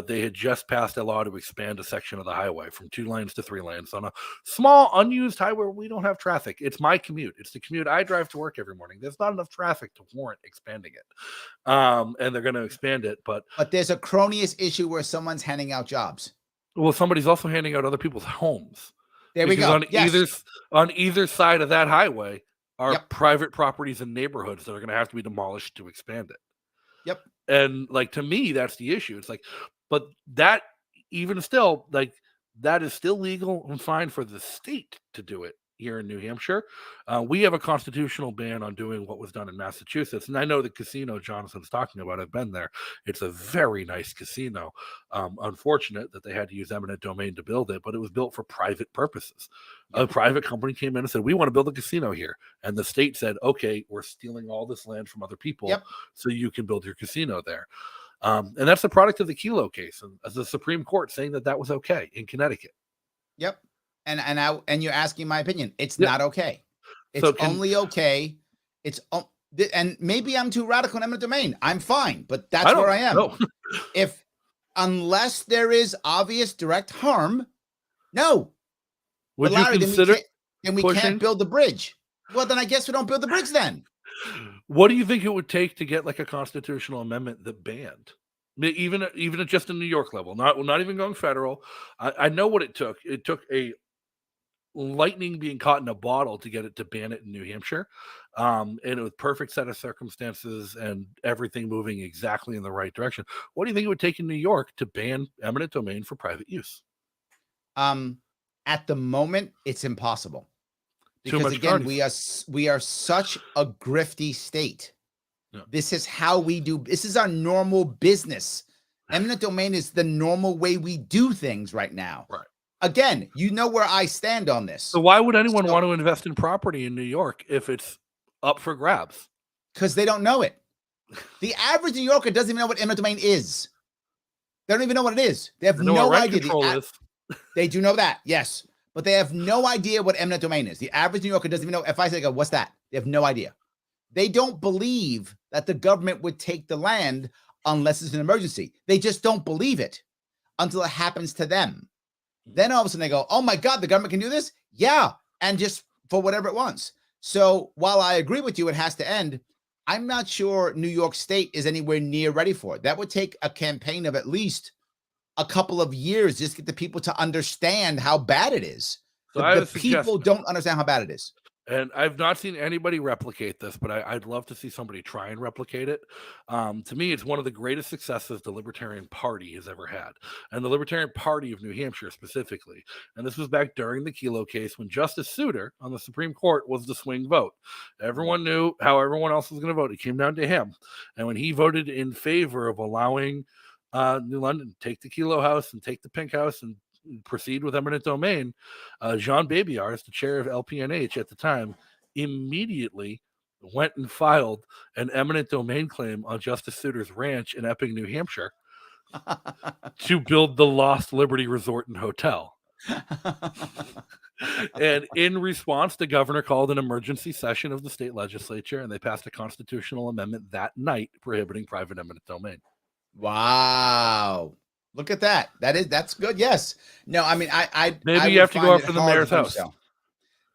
They had just passed a law to expand a section of the highway from 2 lanes to 3 lanes on a small unused highway where we don't have traffic. It's my commute. It's the commute I drive to work every morning. There's not enough traffic to warrant expanding it. And they're going to expand it. But there's a cronyist issue where someone's handing out jobs. Well, somebody's also handing out other people's homes. There we Because go. on either side of that highway are Yep. private properties and neighborhoods that are going to have to be demolished to expand it. Yep. And like, to me, that's the issue. It's like, but that, even still, like, that is still legal and fine for the state to do it here in New Hampshire. We have a constitutional ban on doing what was done in Massachusetts. And I know the casino Jonathan's talking about, I've been there. It's a very nice casino. Unfortunate that they had to use eminent domain to build it, but it was built for private purposes. A private company came in and said, we want to build a casino here. And the state said, okay, we're stealing all this land from other people so you can build your casino there. And that's the product of the Kelo case, and as the Supreme Court saying that was okay in Connecticut. Yep. And you're asking my opinion. It's not okay. It's only okay. And maybe I'm too radical in eminent domain. I'm fine, but that's where I am. No. Unless there is obvious direct harm, no. Would Larry, you consider? Then we can't build the bridge. Well, then I guess we don't build the bridge then. What do you think it would take to get like a constitutional amendment that banned, even at just a New York level, not even going federal? I know what it took. It took a lightning being caught in a bottle to get it to ban it in New Hampshire, and it was perfect set of circumstances and everything moving exactly in the right direction. What do you think it would take in New York to ban eminent domain for private use? At the moment, it's impossible. Because again, we are such a grifty state. Yeah. This is how we do. This is our normal business. Eminent domain is the normal way we do things right now. Right. Again, you know where I stand on this. So why would anyone want to invest in property in New York if it's up for grabs? Because they don't know it. The average New Yorker doesn't even know what eminent domain is. They don't even know what it is. They have no idea. They do know that, yes. But they have no idea what eminent domain is. The average New Yorker doesn't even know. If I say, what's that? They have no idea. They don't believe that the government would take the land unless it's an emergency. They just don't believe it until it happens to them. Then all of a sudden they go, oh my God, the government can do this? Yeah. And just for whatever it wants. So while I agree with you, it has to end. I'm not sure New York State is anywhere near ready for it. That would take a campaign of at least a couple of years just to get the people to understand how bad it is. So the people don't understand how bad it is. And I've not seen anybody replicate this, but I'd love to see somebody try and replicate it. To me, it's one of the greatest successes the Libertarian Party has ever had. And the Libertarian Party of New Hampshire specifically. And this was back during the Kelo case when Justice Souter on the Supreme Court was the swing vote. Everyone knew how everyone else was going to vote. It came down to him. And when he voted in favor of allowing New London take the Kelo house and take the Pink House and proceed with eminent domain, Jean Babiars, the chair of LPNH at the time, immediately went and filed an eminent domain claim on Justice Souter's ranch in Epping, New Hampshire, to build the Lost Liberty Resort and Hotel. And in response, the governor called an emergency session of the state legislature, and they passed a constitutional amendment that night prohibiting private eminent domain. Wow. Look at that. That's good. Yes. No, I mean, maybe you have to go up to the mayor's house.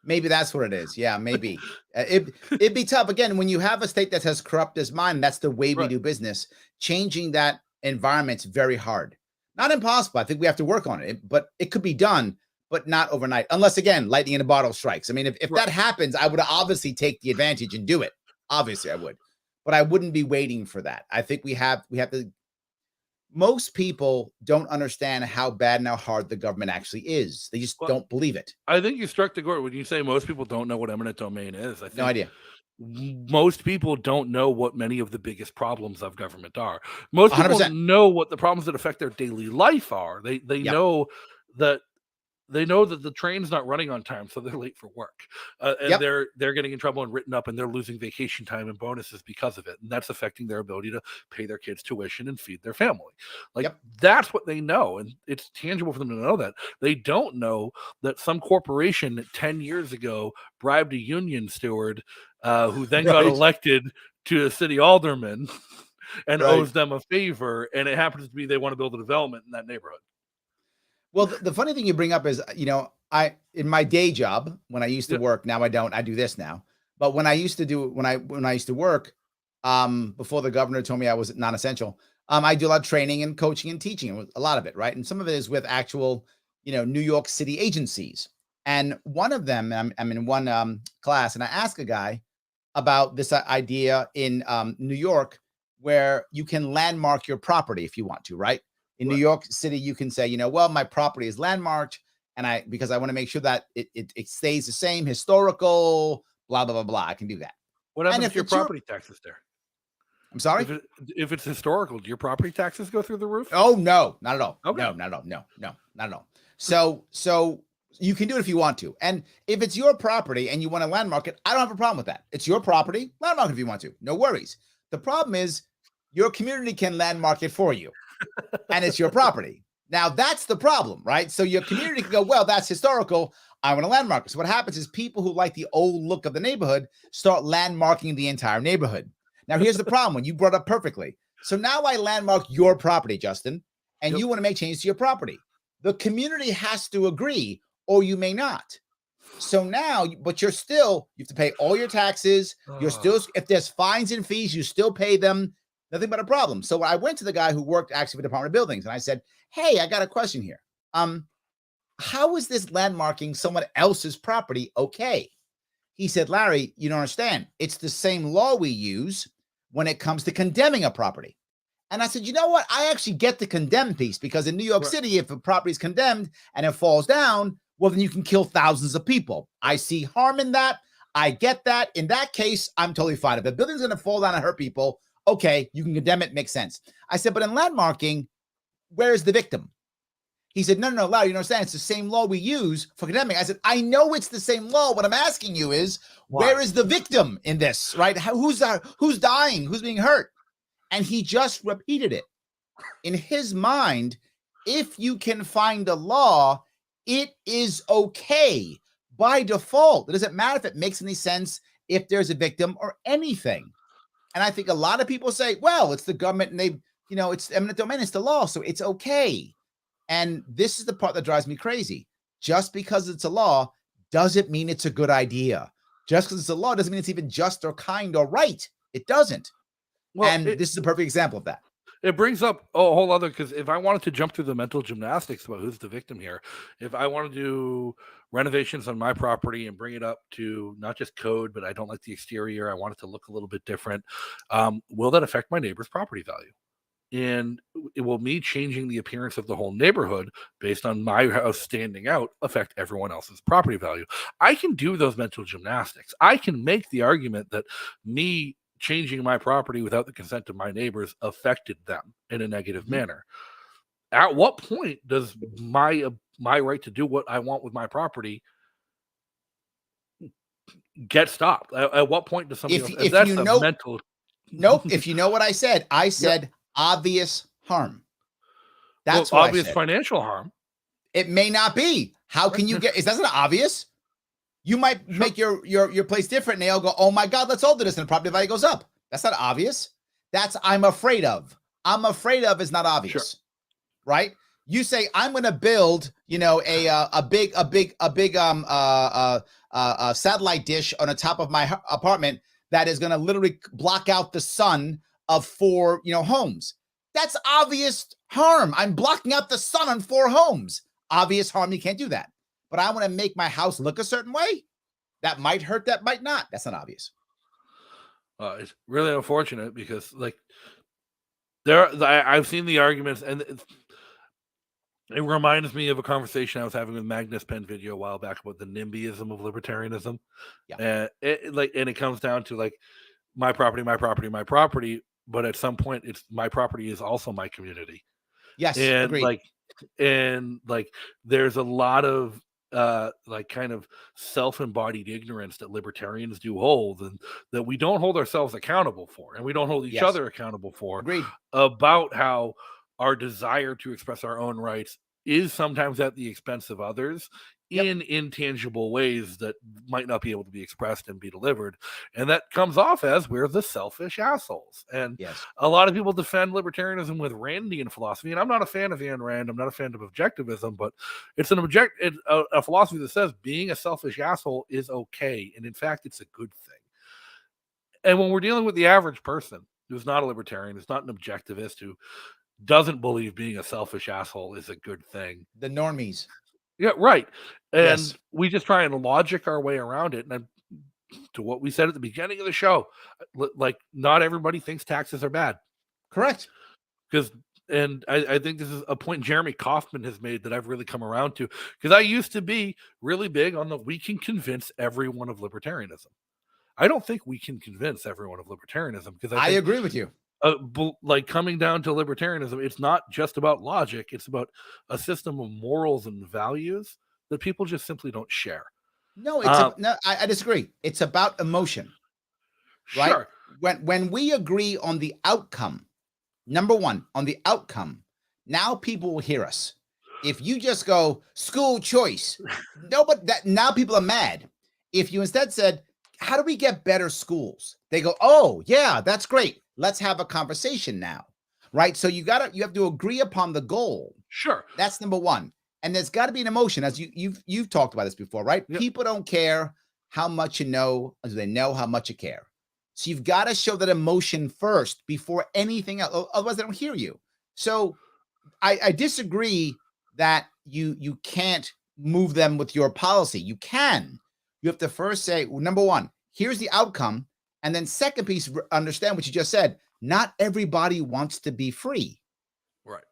Maybe that's what it is. Yeah, maybe. It'd be tough. Again, when you have a state that has corrupt as mine, that's the way we do business. Changing that environment's very hard. Not impossible. I think we have to work on it, but it could be done, but not overnight. Unless, again, lightning in a bottle strikes. I mean, if that happens, I would obviously take the advantage and do it. Obviously, I would. But I wouldn't be waiting for that. I think we have to. Most people don't understand how bad and how hard the government actually is. They just don't believe it. I think you struck the chord when you say most people don't know what eminent domain is. I think no idea. Most people don't know what many of the biggest problems of government are. Most people 100%. know what the problems that affect their daily life are. They know that. They know that the train's not running on time, so they're late for work, and they're getting in trouble and written up, and they're losing vacation time and bonuses because of it, and that's affecting their ability to pay their kids tuition and feed their family. That's what they know, and it's tangible for them to know that. They don't know that some corporation 10 years ago bribed a union steward who then got elected to a city alderman and owes them a favor, and it happens to be they want to build a development in that neighborhood. Well, the funny thing you bring up is, in my day job, when I used to work, now I don't, I do this now. But when I used to do, when I used to work, before the governor told me I was non-essential, I do a lot of training and coaching and teaching, a lot of it, right? And some of it is with actual, New York City agencies. And one of them, I'm in one class, and I ask a guy about this idea in New York where you can landmark your property if you want to, right? In New York City, you can say, well, my property is landmarked, and because I want to make sure that it stays the same, historical, blah, blah, blah, blah. I can do that. What happens if your property taxes there? I'm sorry? If it's historical, do your property taxes go through the roof? Oh, no, not at all. Okay. No, not at all. No, not at all. So you can do it if you want to. And if it's your property and you want to landmark it, I don't have a problem with that. It's your property. Landmark it if you want to. No worries. The problem is your community can landmark it for you. And it's your property. Now, that's the problem, right? So your community can go, well, that's historical. I want to landmark it. So what happens is people who like the old look of the neighborhood start landmarking the entire neighborhood. Now, here's the problem. When you brought up perfectly. So now I landmark your property, Justin, and you want to make changes to your property. The community has to agree, or you may not. So now, but you have to pay all your taxes. You're still, if there's fines and fees, you still pay them. Nothing but a problem. So I went to the guy who worked actually for the Department of Buildings, and I said, hey, I got a question here. How is this landmarking someone else's property okay? He said, Larry, you don't understand. It's the same law we use when it comes to condemning a property. And I said, you know what? I actually get the condemn piece, because in New York City, if a property is condemned and it falls down, well, then you can kill thousands of people. I see harm in that. I get that. In that case, I'm totally fine. If the building's going to fall down and hurt people, okay, you can condemn it. Makes sense. I said, but in landmarking, where is the victim? He said, no, Larry, you don't understand. It's the same law we use for condemning. I said, I know it's the same law. What I'm asking you is, where is the victim in this, right? Who's dying? Who's being hurt? And he just repeated it. In his mind, if you can find a law, it is okay by default. It doesn't matter if it makes any sense, if there's a victim or anything. And I think a lot of people say, well, it's the government and it's eminent domain, it's the law, so it's okay. And this is the part that drives me crazy. Just because it's a law doesn't mean it's a good idea. Just because it's a law doesn't mean it's even just or kind or right. It doesn't. Well, and this is a perfect example of that. It brings up a whole other, because if I wanted to jump through the mental gymnastics about who's the victim here, if I want to do renovations on my property and bring it up to not just code, but I don't like the exterior, I want it to look a little bit different, will that affect my neighbor's property value? And will me changing the appearance of the whole neighborhood based on my house standing out affect everyone else's property value? I can do those mental gymnastics. I can make the argument that me changing my property without the consent of my neighbors affected them in a negative manner. At what point does my right to do what I want with my property get stopped? At what point does somebody else? If that's a mental. Nope. If you know what I said obvious harm. That's what obvious financial harm. It may not be. How can you get? Is that not obvious? You might make your place different, and they all go, "Oh my God, let's all do this," and the property value goes up. That's not obvious. That's I'm afraid of. I'm afraid of is not obvious, right? You say I'm going to build, a big satellite dish on the top of my apartment that is going to literally block out the sun of 4, homes. That's obvious harm. I'm blocking out the sun on 4 homes. Obvious harm. You can't do that. But I want to make my house look a certain way. That might hurt. That might not. That's not obvious. It's really unfortunate because, I've seen the arguments, and it reminds me of a conversation I was having with Magnus Penn video a while back about the NIMBYism of libertarianism. Yeah. And it comes down to my property, my property, my property. But at some point, it's my property is also my community. Yes, and agreed. There's a lot of kind of self-embodied ignorance that libertarians do hold, and that we don't hold ourselves accountable for, and we don't hold each other accountable for. Agreed. About how our desire to express our own rights is sometimes at the expense of others in intangible ways that might not be able to be expressed and be delivered. And that comes off as we're the selfish assholes. And a lot of people defend libertarianism with Randian philosophy. And I'm not a fan of Ayn Rand. I'm not a fan of objectivism, but it's a philosophy that says being a selfish asshole is okay. And in fact, it's a good thing. And when we're dealing with the average person, who's not a libertarian, who's not an objectivist, who doesn't believe being a selfish asshole is a good thing. The normies. Yeah, right. And Yes. we just try and logic our way around it. And to what we said at the beginning of the show, like not everybody thinks taxes are bad. Correct. And I think this is a point Jeremy Kaufman has made that I've really come around to, because I used to be really big on the we can convince everyone of libertarianism. I don't think we can convince everyone of libertarianism, because I agree with you. Like coming down to libertarianism, it's not just about logic. It's about a system of morals and values that people just simply don't share. No, no, I disagree. It's about emotion, right? Sure. When we agree on the outcome, number one, on the outcome, now people will hear us. If you just go school choice, no, but now people are mad. If you instead said, how do we get better schools? They go, oh yeah, that's great. Let's have a conversation now, right? So you have to agree upon the goal. Sure. That's number one. And there's got to be an emotion, as you've talked about this before, right? Yep. People don't care how much you know, as they know how much you care. So you've got to show that emotion first before anything else. Otherwise, they don't hear you. So I disagree that you can't move them with your policy. You can. You have to first say, well, number one, here's the outcome. And then second piece, understand what you just said. Not everybody wants to be free. Right.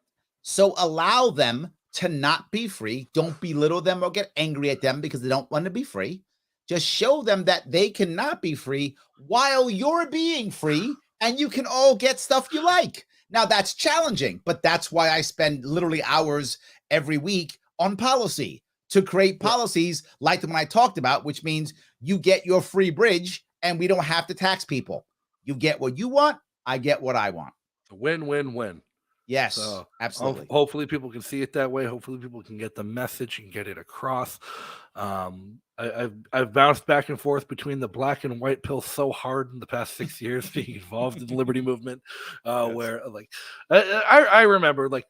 So allow them to not be free. Don't belittle them or get angry at them because they don't want to be free. Just show them that they cannot be free while you're being free, and you can all get stuff you like. Now that's challenging, but that's why I spend literally hours every week on policy to create policies like the one I talked about, which means you get your free bridge and we don't have to tax people. You get what you want. I get what I want. Win, win, win. Yes, So, absolutely. Hopefully people can see it that way. Hopefully people can get the message and get it across. I've bounced back and forth between the black and white pill so hard in the past 6 years being involved in the liberty movement, where like I remember like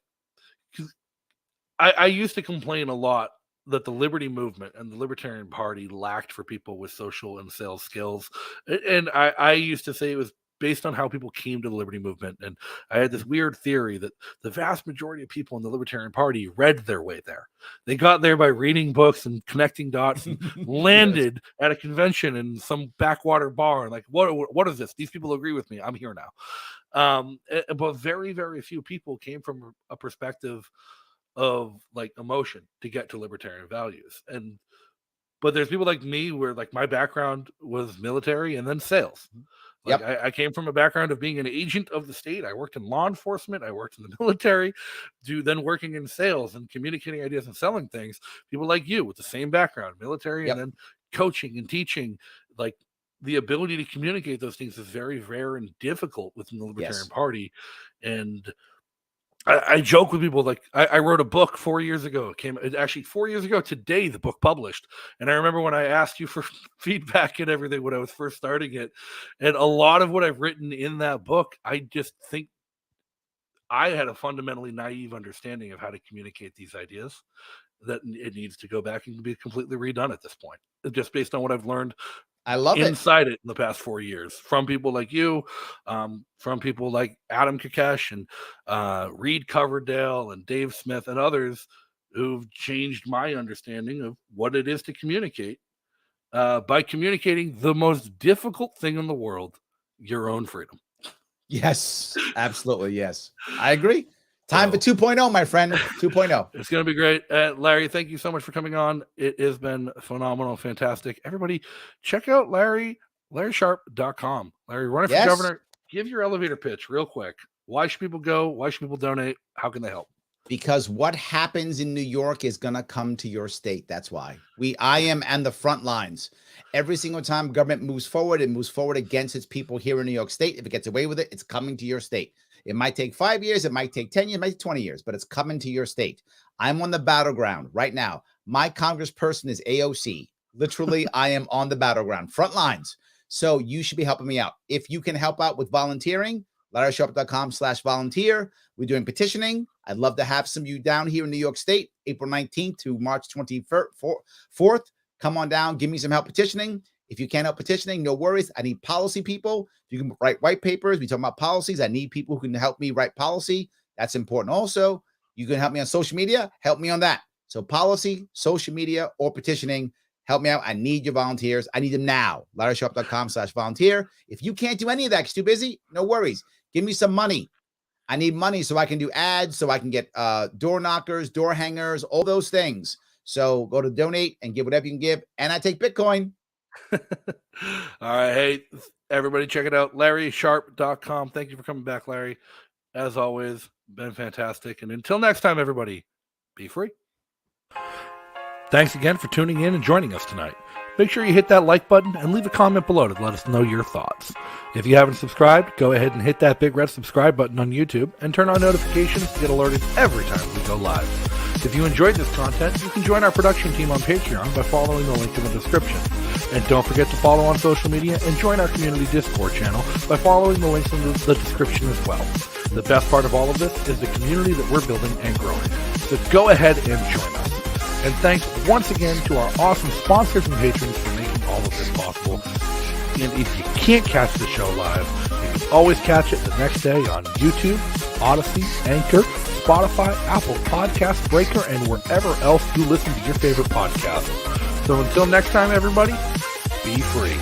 I used to complain a lot that the liberty movement and the Libertarian Party lacked for people with social and sales skills. And I used to say it was based on how people came to the liberty movement. And I had this weird theory that the vast majority of people in the Libertarian Party read their way there. They got there by reading books and connecting dots and landed at a convention in some backwater bar. And like, what is this? These people agree with me. I'm here now. But very, very few people came from a perspective of like emotion to get to libertarian values. But there's people like me where like my background was military and then sales. Like I came from a background of being an agent of the state. I worked in law enforcement. I worked in the military, then working in sales and communicating ideas and selling things. People like you with the same background, military, and then coaching and teaching. Like the ability to communicate those things is very rare and difficult within the Libertarian Party. And I joke with people like I wrote a book 4 years ago. Actually 4 years ago today, the book published. And I remember when I asked you for feedback and everything when I was first starting it. And a lot of what I've written in that book, I just think I had a fundamentally naive understanding of how to communicate these ideas, that it needs to go back and be completely redone at this point, just based on what I've learned. I love inside it in the past 4 years from people like you, from people like Adam Kakesh and Reed Coverdale and Dave Smith and others who've changed my understanding of what it is to communicate by communicating the most difficult thing in the world, your own freedom. Yes, absolutely. Yes, I agree. Time for 2.0, my friend. 2.0. It's going to be great. Larry, thank you so much for coming on. It has been phenomenal, fantastic. Everybody, check out LarrySharpe.com. Larry, running for governor. Give your elevator pitch real quick. Why should people go? Why should people donate? How can they help? Because what happens in New York is going to come to your state. That's why. I am on the front lines. Every single time government moves forward, it moves forward against its people here in New York State. If it gets away with it, it's coming to your state. It might take 5 years, it might take 10 years, it might take 20 years, but it's coming to your state. I'm on the battleground right now. My congressperson is AOC. Literally, I am on the battleground, front lines. So you should be helping me out. If you can help out with volunteering, LarrySharpe.com/volunteer. We're doing petitioning. I'd love to have some of you down here in New York State, April 19th to March 24th. Come on down, give me some help petitioning. If you can't help petitioning, no worries. I need policy people. You can write white papers. We talk about policies. I need people who can help me write policy. That's important. Also, you can help me on social media. Help me on that. So policy, social media, or petitioning. Help me out. I need your volunteers. I need them now. LarrySharpe.com/volunteer. If you can't do any of that, you're too busy, no worries. Give me some money. I need money so I can do ads, so I can get door knockers, door hangers, all those things. So go to donate and give whatever you can give. And I take Bitcoin. All right. Hey, everybody, check it out. LarrySharpe.com. Thank you for coming back, Larry. As always, been fantastic. And until next time, everybody, be free. Thanks again for tuning in and joining us tonight. Make sure you hit that like button and leave a comment below to let us know your thoughts. If you haven't subscribed, go ahead and hit that big red subscribe button on YouTube and turn on notifications to get alerted every time we go live. If you enjoyed this content, you can join our production team on Patreon by following the link in the description. And don't forget to follow on social media and join our community Discord channel by following the links in the description as well. The best part of all of this is the community that we're building and growing. So go ahead and join us. And thanks once again to our awesome sponsors and patrons for making all of this possible. And if you can't catch the show live, you can always catch it the next day on YouTube, Odyssey, Anchor, Spotify, Apple Podcast, Breaker, and wherever else you listen to your favorite podcasts. So until next time, everybody, be free.